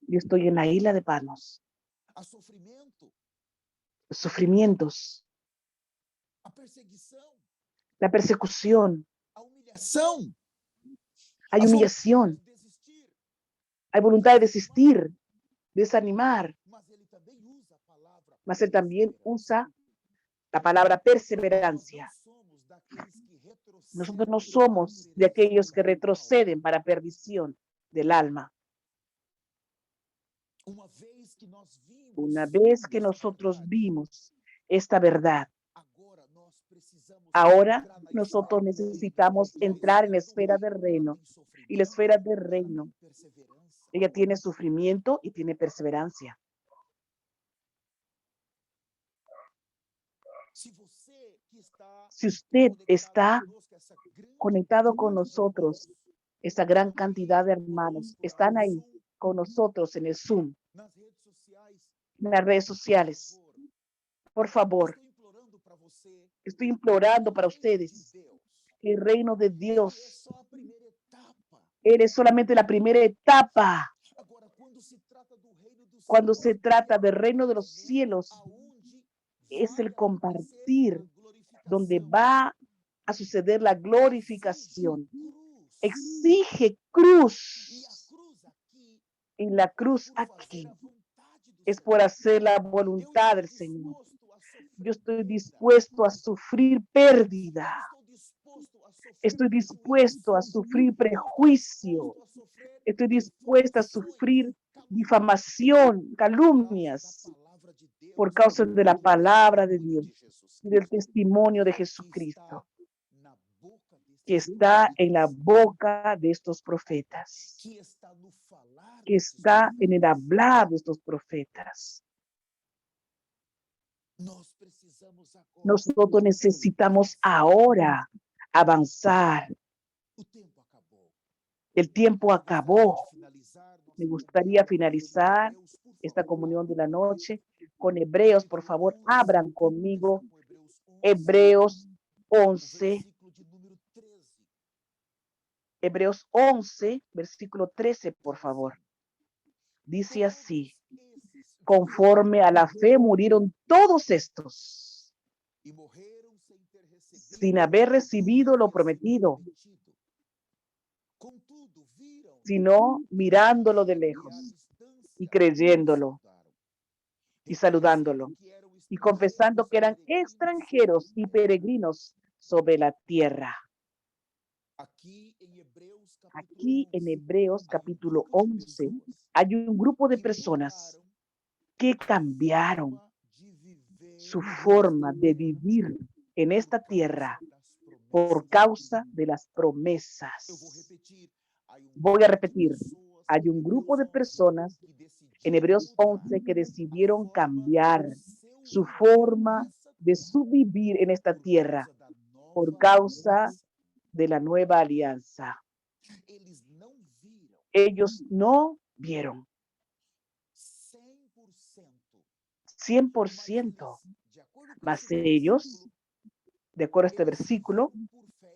yo estoy en la isla de Patmos. Los sufrimientos, la persecución, hay humillación, hay voluntad de desistir, desanimar, mas él también usa la palabra perseverancia. Nosotros no somos de aquellos que retroceden para perdición del alma. Una vez que nosotros vimos esta verdad, ahora nosotros necesitamos entrar en la esfera del reino. Y la esfera del reino, ella tiene sufrimiento y tiene perseverancia. Si usted está conectado con nosotros, esta gran cantidad de hermanos están ahí con nosotros en el Zoom, en las redes sociales. Por favor, estoy implorando para ustedes que el reino de Dios es solamente la primera etapa. Cuando se trata del reino de los cielos, es el compartir donde va a suceder la glorificación. Exige cruz. En la cruz aquí es por hacer la voluntad del Señor. Yo estoy dispuesto a sufrir pérdida. Estoy dispuesto a sufrir prejuicio. Estoy dispuesta a sufrir difamación, calumnias, por causa de la palabra de Dios y del testimonio de Jesucristo, que está en la boca de estos profetas, que está en el hablar de estos profetas. Nosotros necesitamos ahora avanzar. El tiempo acabó. Me gustaría finalizar esta comunión de la noche con Hebreos. Por favor, abran conmigo Hebreos 11. Hebreos 11, versículo 13, por favor. Dice así: conforme a la fe murieron todos estos, sin haber recibido lo prometido, sino mirándolo de lejos y creyéndolo y saludándolo y confesando que eran extranjeros y peregrinos sobre la tierra. Aquí en Hebreos capítulo 11 hay un grupo de personas que cambiaron su forma de vivir en esta tierra por causa de las promesas. Voy a repetir, hay un grupo de personas en Hebreos 11 que decidieron cambiar su forma de su vivir en esta tierra por causa de la nueva alianza. Ellos no vieron 100%, mas ellos, de acuerdo a este versículo,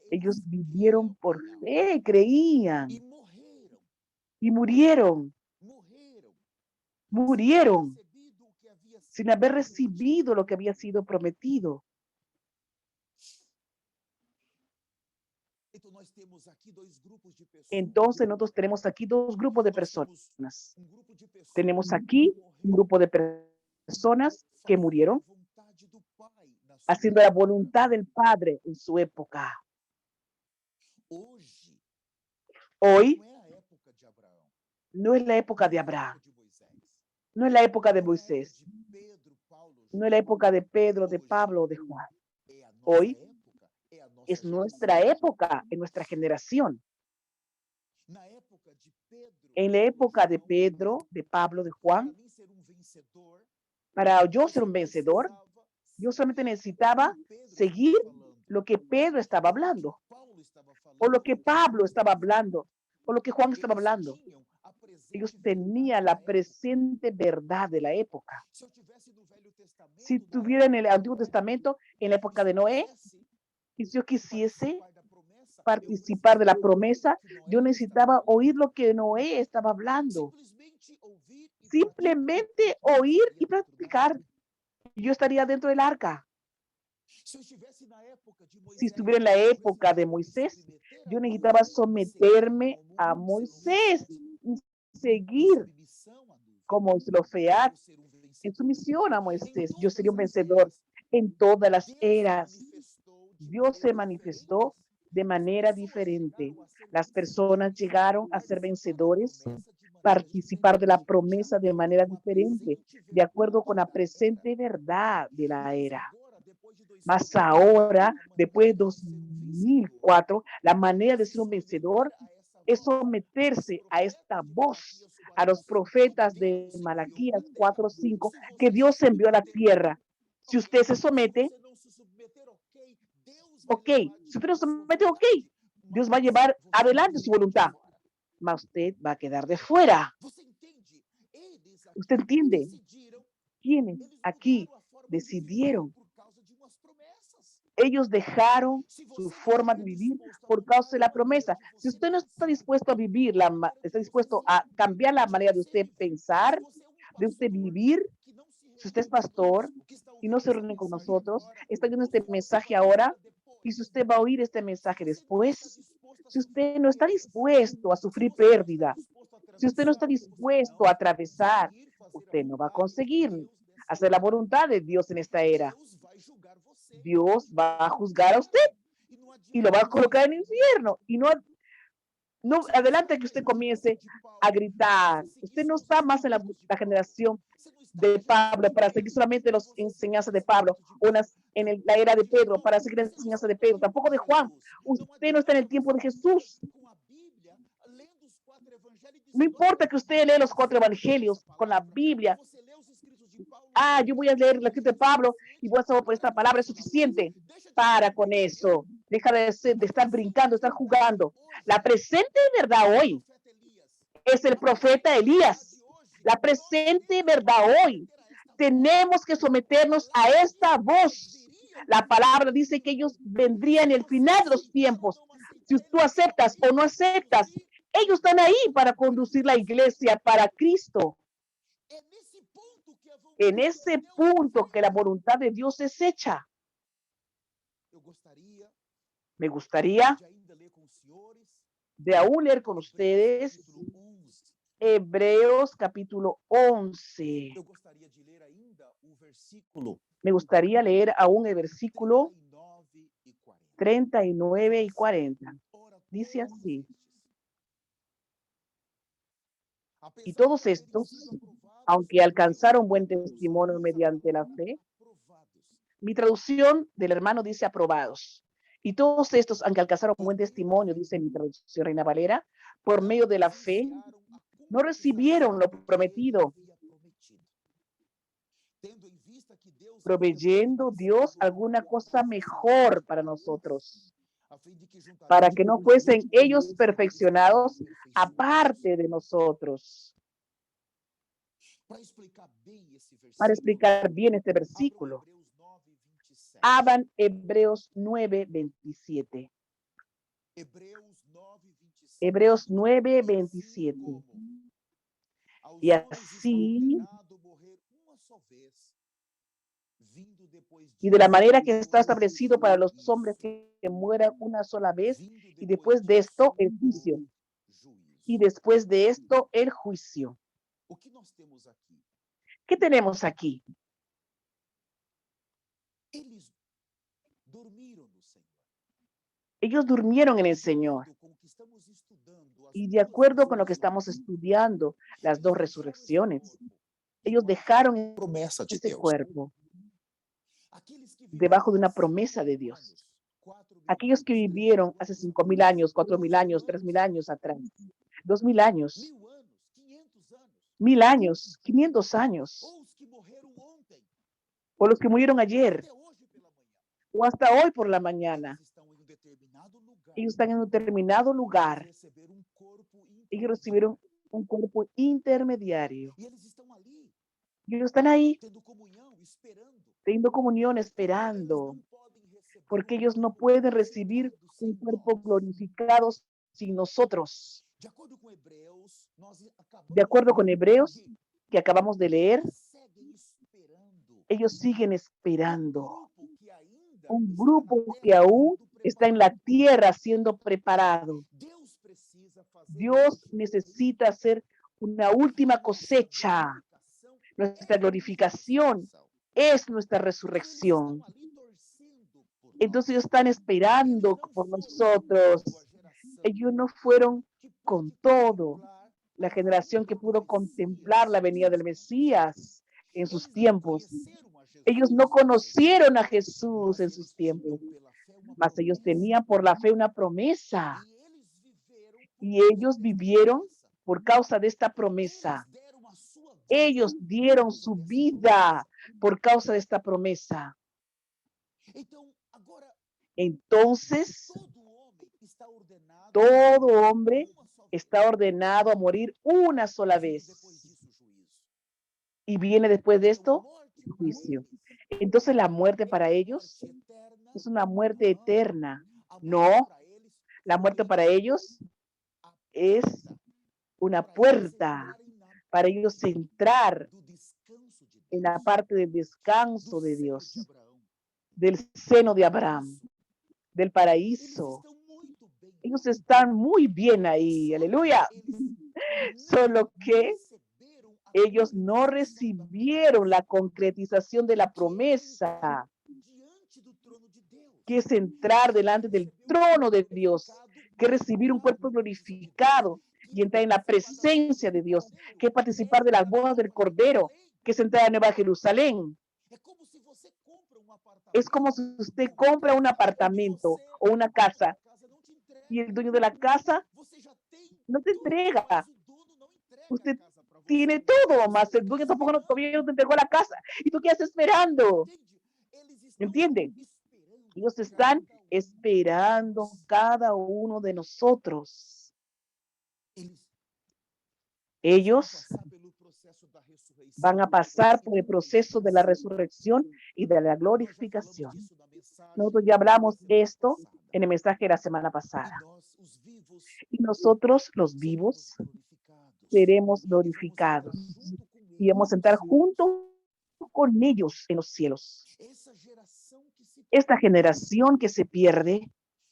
ellos vivieron por fe, creían y murieron sin haber recibido lo que había sido prometido. Entonces nosotros tenemos aquí dos grupos de personas. Tenemos aquí un grupo de personas que murieron haciendo la voluntad del Padre en su época. Hoy no es la época de Abraham, no es la época de Moisés, no es la época de Pedro, de Pablo o de Juan. Hoy es nuestra época, en nuestra generación. En la época de Pedro, de Pablo, de Juan, para yo ser un vencedor, yo solamente necesitaba seguir lo que Pedro estaba hablando, o lo que Pablo estaba hablando, o lo que Juan estaba hablando. Ellos tenían la presente verdad de la época. Si estuviera en el Antiguo Testamento, en la época de Noé, y si yo quisiese participar de la promesa, yo necesitaba oír lo que Noé estaba hablando. Simplemente oír y practicar. Yo estaría dentro del arca. Si estuviera en la época de Moisés, yo necesitaba someterme a Moisés y seguir como Zelofead en su misión a Moisés. Yo sería un vencedor en todas las eras. Dios se manifestó de manera diferente. Las personas llegaron a ser vencedores, participar de la promesa de manera diferente, de acuerdo con la presente verdad de la era. Mas ahora, después de 2004, la manera de ser un vencedor es someterse a esta voz, a los profetas de Malaquías 4:5, que Dios envió a la tierra. Si usted se somete, ok. Si usted no se somete, ok. Dios va a llevar adelante su voluntad, mas usted va a quedar de fuera. ¿Usted entiende? ¿Quiénes aquí decidieron? Ellos dejaron su forma de vivir por causa de la promesa. Si usted no está dispuesto a vivir, está dispuesto a cambiar la manera de usted pensar, de usted vivir, si usted es pastor y no se reúne con nosotros, está viendo este mensaje ahora, y si usted va a oír este mensaje después, si usted no está dispuesto a sufrir pérdida, si usted no está dispuesto a atravesar, usted no va a conseguir hacer la voluntad de Dios en esta era. Dios va a juzgar a usted y lo va a colocar en el infierno. Y no adelante que usted comience a gritar. Usted no está más en la generación de Pablo para seguir solamente las enseñanzas de Pablo, o la era de Pedro para seguir las enseñanzas de Pedro, tampoco de Juan. Usted no está en el tiempo de Jesús. No importa que usted lea los 4 evangelios con la Biblia. Yo voy a leer la escritura de Pablo y voy a saber por esta palabra es suficiente. Para con eso. Deja de estar brincando, de estar jugando. La presente verdad hoy es el profeta Elías. La presente verdad hoy. Tenemos que someternos a esta voz. La palabra dice que ellos vendrían en el final de los tiempos. Si tú aceptas o no aceptas, ellos están ahí para conducir la iglesia para Cristo. En ese punto que la voluntad de Dios es hecha. Me gustaría de aún leer con ustedes capítulo 11. Hebreos capítulo 11. Eu gostaria de ler ainda o versículo Me gustaría leer aún el versículo 39 e 40. 39 y 40. Ora, Dice todos así: y apesar todos de terem estos, sido aprovados aunque por alcanzaron buen Deus, testimonio mediante la fe, aprovados. mi traducción del hermano dice aprobados. Y todos estos, aunque alcanzaron buen testimonio, dice mi traducción Reina Valera, por Não medio de la fe, presenciaram a no recibieron lo concretização do que ele prometido, havia prometido. Tendo em vista que Deus havia proveyendo Dios preparado alguna uma cosa promessa mejor excelente para para eles, nosotros, a fim de que para juntamente que no com a gente fuesen ellos eles estariam perfeccionados aperfeiçoados. aparte de nosotros. Para explicar bem esse Para versículo, explicar bien este abram versículo, Hebreus 9:27. abran Hebreos 9:27. Hebreus 9:27 Hebreos diz assim 9:27. como aos Y homens está así, ordenado morrer uma só vez, vindo depois y de la disso manera que está o establecido para los hombres juízo. que mueran una sola vez, Vindo y depois después de disso esto el juicio, o y juízo. después de esto el juicio. O que nós temos aqui? ¿Qué tenemos aquí? Eles dormiram no Senhor. Ellos durmieron en el Señor. Com o que estamos estudando, as Y de duas acuerdo con lo que estamos ressurreições, estudiando, las eles dos deixaram esse resurrecciones, corpo ellos debaixo da dejaron promessa de ese Deus. cuerpo Aqueles que debajo viveram de há una 5.000 promesa de Dios. anos, 4.000 Aquellos que anos, 3.000 vivieron hace anos, 5.000 años, 4.000 años, 2.000 3.000 anos, años atrás, 2.000 años, 1.000 anos, 500 anos, 1.000 años, 500 años, ou os que morreram ontem, o los que murieron ayer, até hoje pela manhã, o hasta hoy por la mañana. eles estão em um determinado lugar. Ellos están en un determinado Eles lugar. receberam um corpo Ellos intermediário. recibieron un cuerpo intermediario. E eles estão ali, Y ellos están ahí tendo comunhão, esperando. teniendo comunión, Porque eles esperando, não podem receber porque um ellos no corpo pueden recibir glorificado un sem cuerpo nós. glorificado sin nosotros. De acordo com Hebreus, nós De acabamos acuerdo de con ler Hebreos, que acabamos de leer, eles seguem esperando. ellos siguen Um esperando. grupo que ainda Un está na grupo que terra aún sendo está en la preparado. tierra siendo preparado. Deus precisa fazer o Dios último necesita hacer una última cosecha. Nuestra glorificación es nuestra Então eles estão resurrección. ali torcendo por Entonces nós. ellos están Eles esperando não por foram a única nosotros. geração Ellos no fueron que con pôde todo. contemplar La a generación vinda que do pudo contemplar Messias la em venida seus del tempos. Mesías en sus Eles não tiempos. conheceram a Ellos Jesus no em seus tempos, conocieron a Jesús mas en sus eles tiempos, tinham pela fé uma mas ellos promessa. tenían por la fe una promesa E eles viveram por y causa ellos desta vivieron promessa. por causa de esta Eles promesa. deram a sua vida Ellos por dieron causa su dessa vida promessa. por causa de esta promesa. Então, agora, Entonces, todo homem está ordenado a todo morrer hombre uma só vez. está ordenado a morir una sola Vindo vez. depois disso, o juízo. Y viene después de Então, a esto morte el para juicio. eles Entonces la muerte é para uma ellos morte eterna? es una muerte Não. eterna. A morte No, para eles la muerte foi para ellos a es porta una para eles puerta entrarem na para parte ellos entrar do descanso de en la Deus, parte del do descanso de seno de Dios, Abraão, del seno do de Abraham, paraíso. del Eles paraíso. estão muito bem. Ellos están muy bien ahí, Só aleluya. que eles Solo não que receberam a ellos no concretização da recibieron la promessa, concretización de la que é promesa, entrar diante do trono de Deus, que es entrar que é delante del receber um trono corpo de Dios, glorificado que e recibir un entrar cuerpo na presença de Deus, glorificado que y é entrar en la participar das bodas presencia do de Dios, Cordeiro, que es que é participar de las entrar na bodas del Nova Cordero, Jerusalém. que es entrar a Nueva Jerusalén. É como se você compra um Es como apartamento si usted compra un e apartamento você, o una o dono da casa casa não te entrega. y el dueño de la casa Você já tem no te tudo, mas entrega. o dono não entrega a Usted casa para você. tiene E todo, você más el fica dueño tampoco esperando. todavía no te entregó la casa y tú quedas esperando. Entende? Eles estão ¿Entienden? esperando Ellos están cada esperando nós. cada uno de nosotros. Eles Ellos vão passar pelo processo da ressurreição van a e da pasar por el proceso de la glorificação. resurrección y de la Nós já falamos glorificación. disso na mensagem Nosotros ya da hablamos semana esto passada. en el mensaje de la semana E pasada. nós, os vivos, Y nosotros, los seremos vivos, glorificados. seremos E vamos entrar glorificados junto com y vamos a eles entrar nos céus. junto con ellos en los cielos. Essa geração que se Esta perde, generación que se pierde,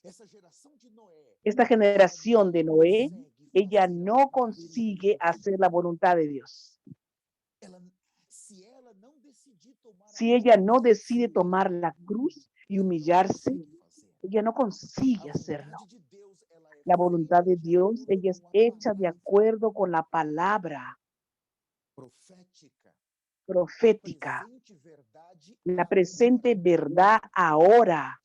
essa geração de Noé, Esta generación de Noé, ella no consigue hacer la voluntad de Dios. Si ella no decide tomar la cruz y humillarse, ella no consigue hacerlo. La voluntad de Dios, ella es hecha de acuerdo con la palabra profética, la presente verdad ahora.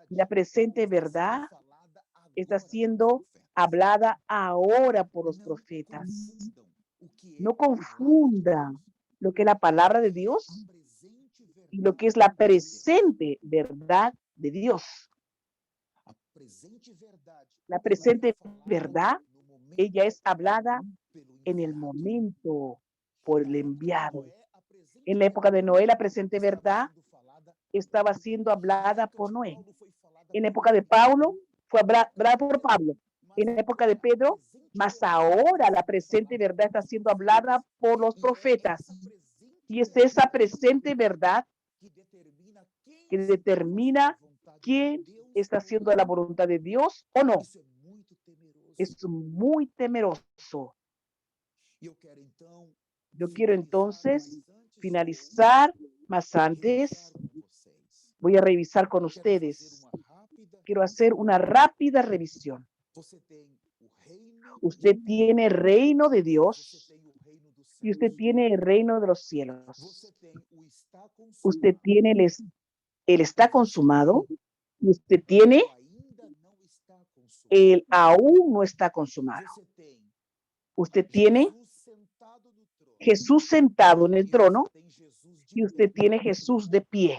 La presente verdad está siendo hablada ahora por los profetas. No confunda lo que es la palabra de Dios y lo que es la presente verdad de Dios. La presente verdad, ella es hablada en el momento por el enviado. En la época de Noé, la presente verdad estaba siendo hablada por Noé. En la época de Pablo, fue hablada por Pablo. En la época de Pedro, mas ahora la presente verdad está siendo hablada por los profetas. Y es esa presente verdad que determina quién está haciendo la voluntad de Dios o no. Es muy temeroso. Yo quiero entonces finalizar, más antes voy a revisar con ustedes. Quiero hacer una rápida revisión. Usted tiene el reino de Dios y usted tiene el reino de los cielos. Usted tiene el está consumado y usted tiene el aún no está consumado. Usted tiene Jesús sentado en el trono y usted tiene Jesús de pie.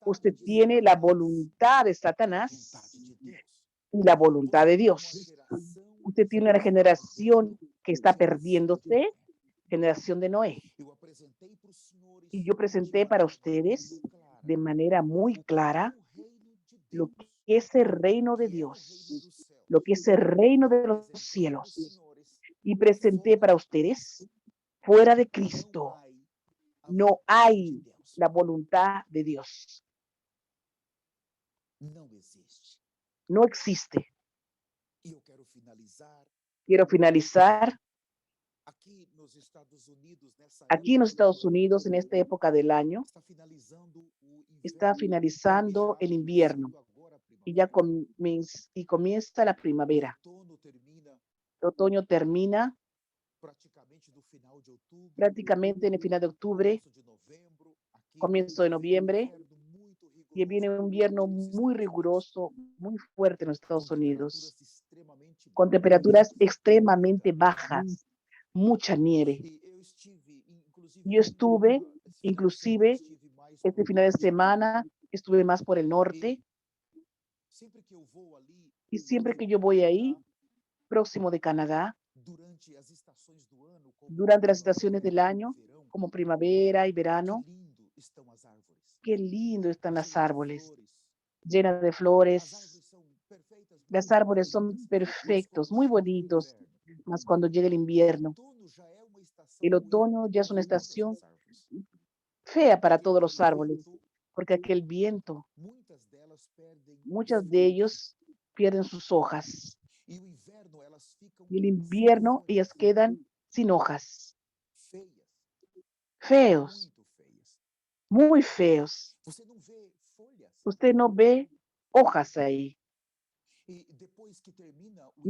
Usted tiene la voluntad de Satanás y la voluntad de Dios. Usted tiene una generación que está perdiéndose, generación de Noé. Y yo presenté para ustedes de manera muy clara lo que es el reino de Dios, lo que es el reino de los cielos. Y presenté para ustedes, fuera de Cristo, no hay la voluntad de Dios. No existe. Quiero finalizar aquí en los Estados Unidos, en esta época del año, está finalizando el invierno y ya comienza la primavera. El otoño termina prácticamente en el final de octubre, comienzo de noviembre, y viene un invierno muy riguroso, muy fuerte en los Estados Unidos, con temperaturas extremadamente bajas, mucha nieve. Yo estuve, inclusive, este final de semana, estuve más por el norte, y siempre que yo voy ahí, próximo de Canadá, durante las estaciones del año, como primavera y verano, qué lindo están los árboles, llenas de flores. Los árboles son perfectos, muy bonitos, más cuando llega el invierno. El otoño ya es una estación fea para todos los árboles, porque aquel viento, muchas de ellos pierden sus hojas. Y el invierno ellas quedan sin hojas. Feos, muy feos. Usted no ve hojas ahí. Y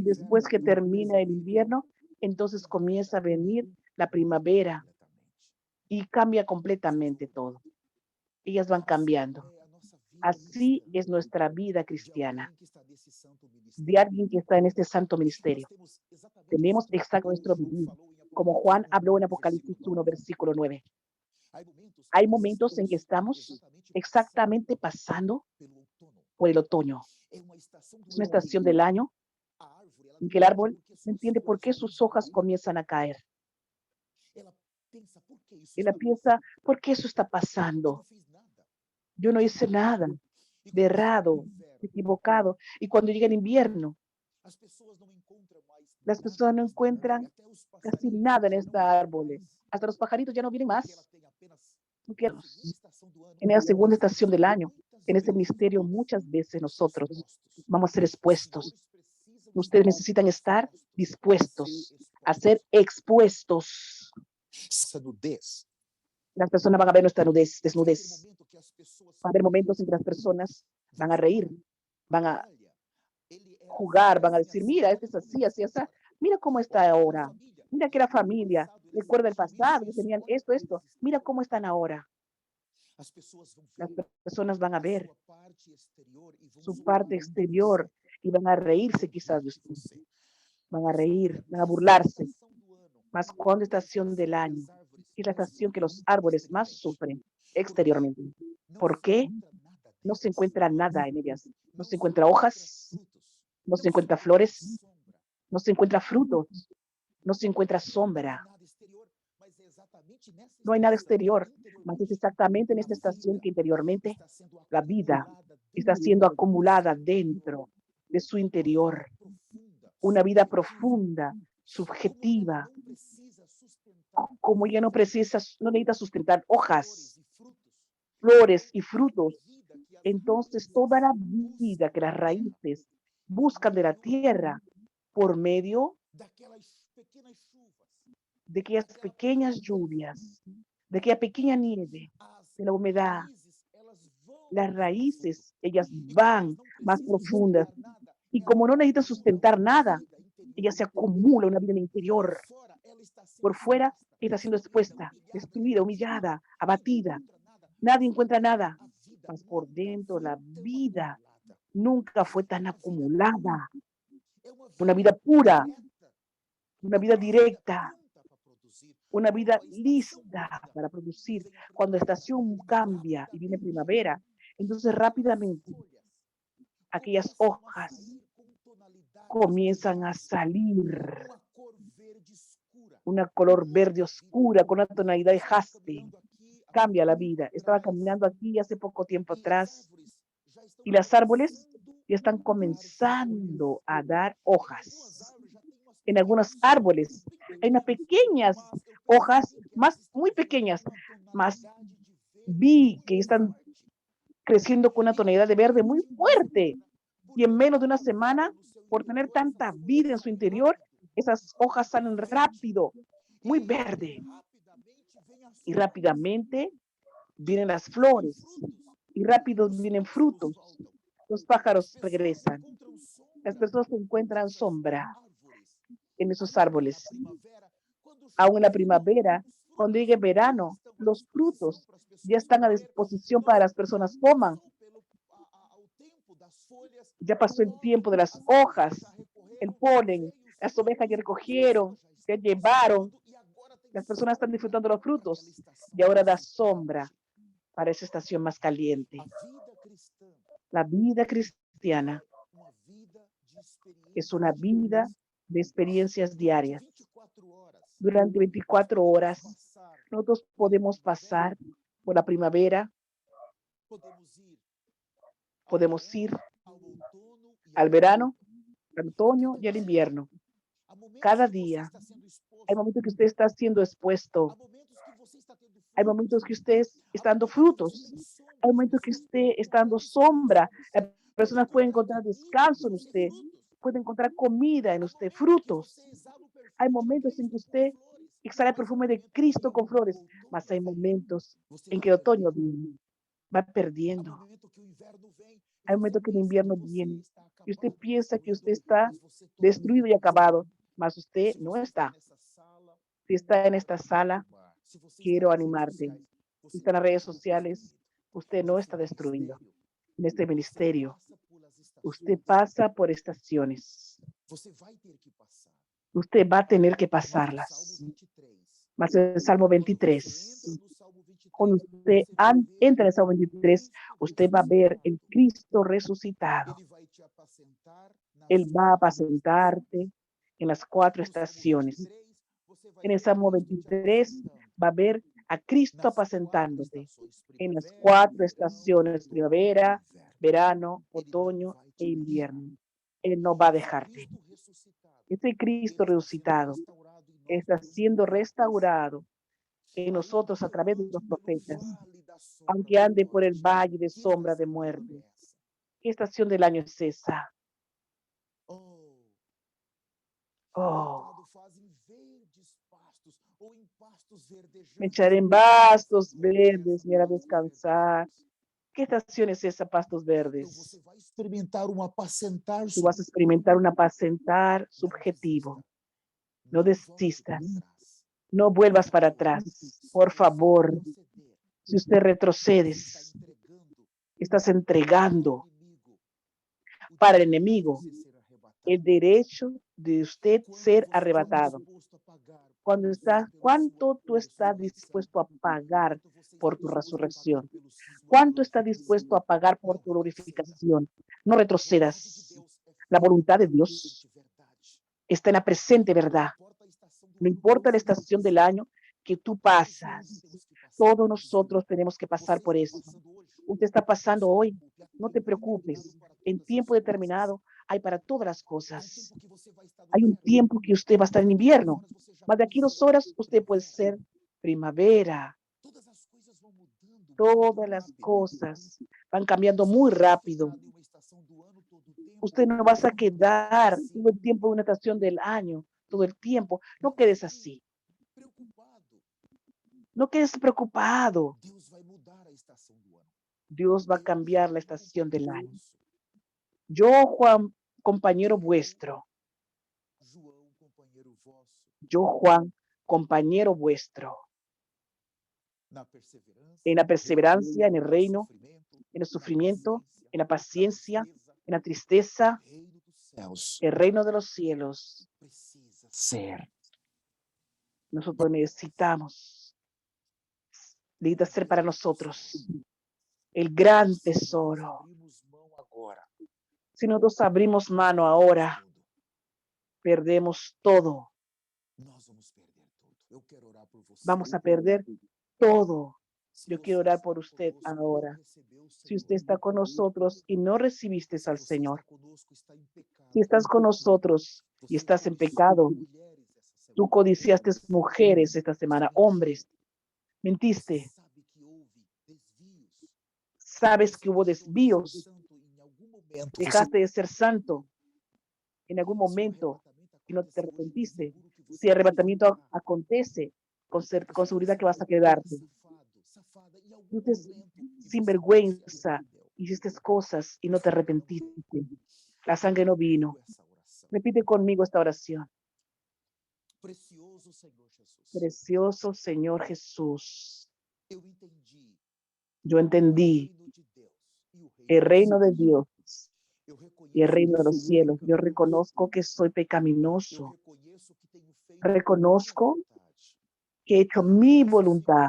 después que termina el invierno, entonces comienza a venir la primavera y cambia completamente todo. Ellas van cambiando. Así es nuestra vida cristiana, de alguien que está en este santo ministerio. Tenemos exacto nuestro vivir, como Juan habló en Apocalipsis 1, versículo 9. Hay momentos en que estamos exactamente pasando por el otoño. Es una estación del año en que el árbol no entiende por qué sus hojas comienzan a caer. Él piensa, ¿por qué eso está pasando? Yo no hice nada de errado, equivocado. Y cuando llega el invierno, las personas no encuentran casi nada en estos árboles. Hasta los pajaritos ya no vienen más. En la segunda estación del año, En este ministerio muchas veces nosotros vamos a ser expuestos. Ustedes necesitan estar dispuestos a ser expuestos. Las personas van a ver nuestra desnudez. Va a haber momentos en que las personas van a reír, van a jugar, van a decir, mira, este es así, así, así. Mira cómo está ahora. Mira que era familia. Recuerda el pasado, que tenían esto, esto. Mira cómo están ahora. Las personas van a ver su parte exterior y van a reírse quizás de usted. Van a reír, van a burlarse. Mas cuando estación del año es la estación que los árboles más sufren exteriormente. ¿Por qué? No se encuentra nada en ellas. No se encuentra hojas, no se encuentra flores, no se encuentra frutos, no se encuentra sombra. No hay nada exterior, mas es exactamente en esta estación que interiormente la vida está siendo acumulada dentro de su interior. Una vida profunda, subjetiva, como ella no necesita sustentar hojas, flores y frutos. Entonces toda la vida que las raíces buscan de la tierra por medio de aquellas pequeñas lluvias, de aquella pequeña nieve, de la humedad. Las raíces, ellas van más profundas. Y como no necesitan sustentar nada, ella se acumula una vida en el interior. Por fuera está siendo expuesta, destruida, humillada, abatida. Nadie encuentra nada. Mas por dentro la vida nunca fue tan acumulada. Una vida pura, una vida directa, una vida lista para producir. Cuando la estación cambia y viene primavera, entonces rápidamente aquellas hojas comienzan a salir una color verde oscura con una tonalidad de jaspe. Cambia la vida. Estaba caminando aquí hace poco tiempo atrás y los árboles ya están comenzando a dar hojas. En algunos árboles hay unas pequeñas hojas, muy pequeñas, más vi que están creciendo con una tonalidad de verde muy fuerte. Y en menos de una semana, por tener tanta vida en su interior, esas hojas salen rápido, muy verde. Y rápidamente vienen las flores. Y rápido vienen frutos. Los pájaros regresan. Las personas encuentran sombra en esos árboles. Aún en la primavera, cuando llegue verano, los frutos ya están a disposición para las personas coman. Ya pasó el tiempo de las hojas, el polen, las ovejas ya recogieron, ya llevaron. Las personas están disfrutando los frutos y ahora da sombra para esa estación más caliente. La vida cristiana es una vida de experiencias diarias. Durante 24 horas, nosotros podemos pasar por la primavera, podemos ir al verano, al otoño y al invierno. Cada día hay momentos que usted está siendo expuesto. Hay momentos que usted está dando frutos. Hay momentos que usted está dando sombra. Las personas pueden encontrar descanso en usted. Pueden encontrar comida en usted, frutos. Hay momentos en que usted exhala el perfume de Cristo con flores, mas hay momentos en que el otoño viene, va perdiendo. Hay momentos que el invierno viene y usted piensa que usted está destruido y acabado, mas usted no está. Si está en esta sala, quiero animarte. Si está en las redes sociales, usted no está destruido. En este ministerio, usted pasa por estaciones. Usted va a tener que pasarlas. Mas en el Salmo 23, cuando usted entra en el Salmo 23, usted va a ver el Cristo resucitado. Él va a apacentarte en las 4 estaciones. En el Salmo 23 va a ver a Cristo apacentándote en las 4 estaciones, primavera, verano, otoño e invierno. Él no va a dejarte. Ese Cristo resucitado está siendo restaurado en nosotros a través de los profetas. aunque ande por el valle de sombra de muerte. ¿Qué estación del año es esa? Oh, me echaré en pastos verdes, me hará descansar. ¿Qué estación es esa, pastos verdes? Você vai experimentar um apacentar Tú vas a experimentar un apacentar subjetivo. No desistas, no vuelvas para atrás. Por favor, si usted retrocede, estás entregando para el enemigo el derecho de usted ser arrebatado. ¿Cuánto tú estás dispuesto a pagar por tu resurrección? ¿Cuánto estás dispuesto a pagar por tu glorificación? No retrocedas. La voluntad de Dios está en la presente verdad. No importa la estación del año que tú pasas. Todos nosotros tenemos que pasar por eso. Usted está pasando hoy. No te preocupes. En tiempo determinado hay para todas las cosas. Hay un tiempo que usted va a estar en invierno. Más de aquí 2 horas usted puede ser primavera. Todas las cosas van cambiando muy rápido. Usted no va a quedar todo el tiempo en una estación del año, todo el tiempo. No quedes así. No quedes preocupado. Dios va a cambiar la estación del año. Yo, Juan, compañero vuestro. Yo, Juan, compañero vuestro. En la perseverancia, en el reino, en el sufrimiento, en la paciencia, en la tristeza, el reino de los cielos. Nosotros necesita ser para nosotros el gran tesoro. Si nosotros abrimos mano ahora, perdemos todo. Vamos a perder todo. Yo quiero orar por usted ahora. Si usted está con nosotros y no recibiste al Señor, si estás con nosotros y estás en pecado, tú codiciaste mujeres esta semana, hombres, mentiste, sabes que hubo desvíos, dejaste de ser santo en algún momento y no te arrepentiste. Si el arrebatamiento acontece, con seguridad que vas a quedarte. Entonces, sin vergüenza, hiciste cosas y no te arrepentiste. La sangre no vino. Repite conmigo esta oración. Precioso Señor Jesús, yo entendí el reino de Dios y el reino de los cielos. Yo reconozco que soy pecaminoso. Reconozco que he hecho mi voluntad.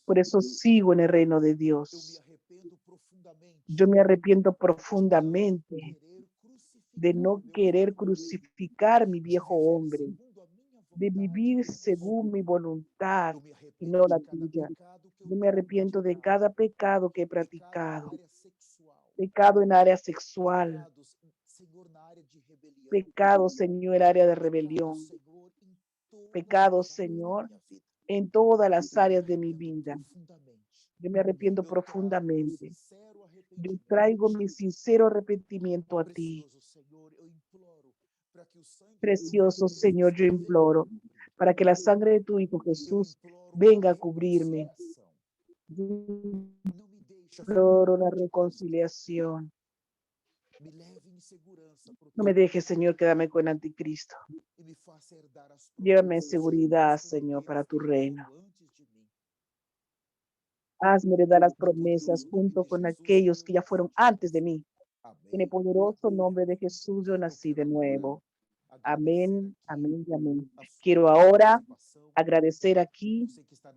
Por eso sigo en el reino de Dios. Yo me arrepiento profundamente de no querer crucificar mi viejo hombre, de vivir según mi voluntad y no la tuya. Yo me arrepiento de cada pecado que he practicado. Pecado en área sexual. Pecado, Señor, en área de rebelión. Pecado, Señor, en todas las áreas de mi vida. Yo me arrepiento profundamente. Yo traigo mi sincero arrepentimiento a ti. Precioso Señor, yo imploro para que la sangre de tu Hijo Jesús venga a cubrirme. Yo imploro la reconciliación. No me dejes, Señor, quedarme con el anticristo. Llévame en seguridad, Señor, para tu reino. Hazme heredar las promesas junto con aquellos que ya fueron antes de mí. En el poderoso nombre de Jesús yo nací de nuevo. Amén, amén y amén. Quiero ahora agradecer aquí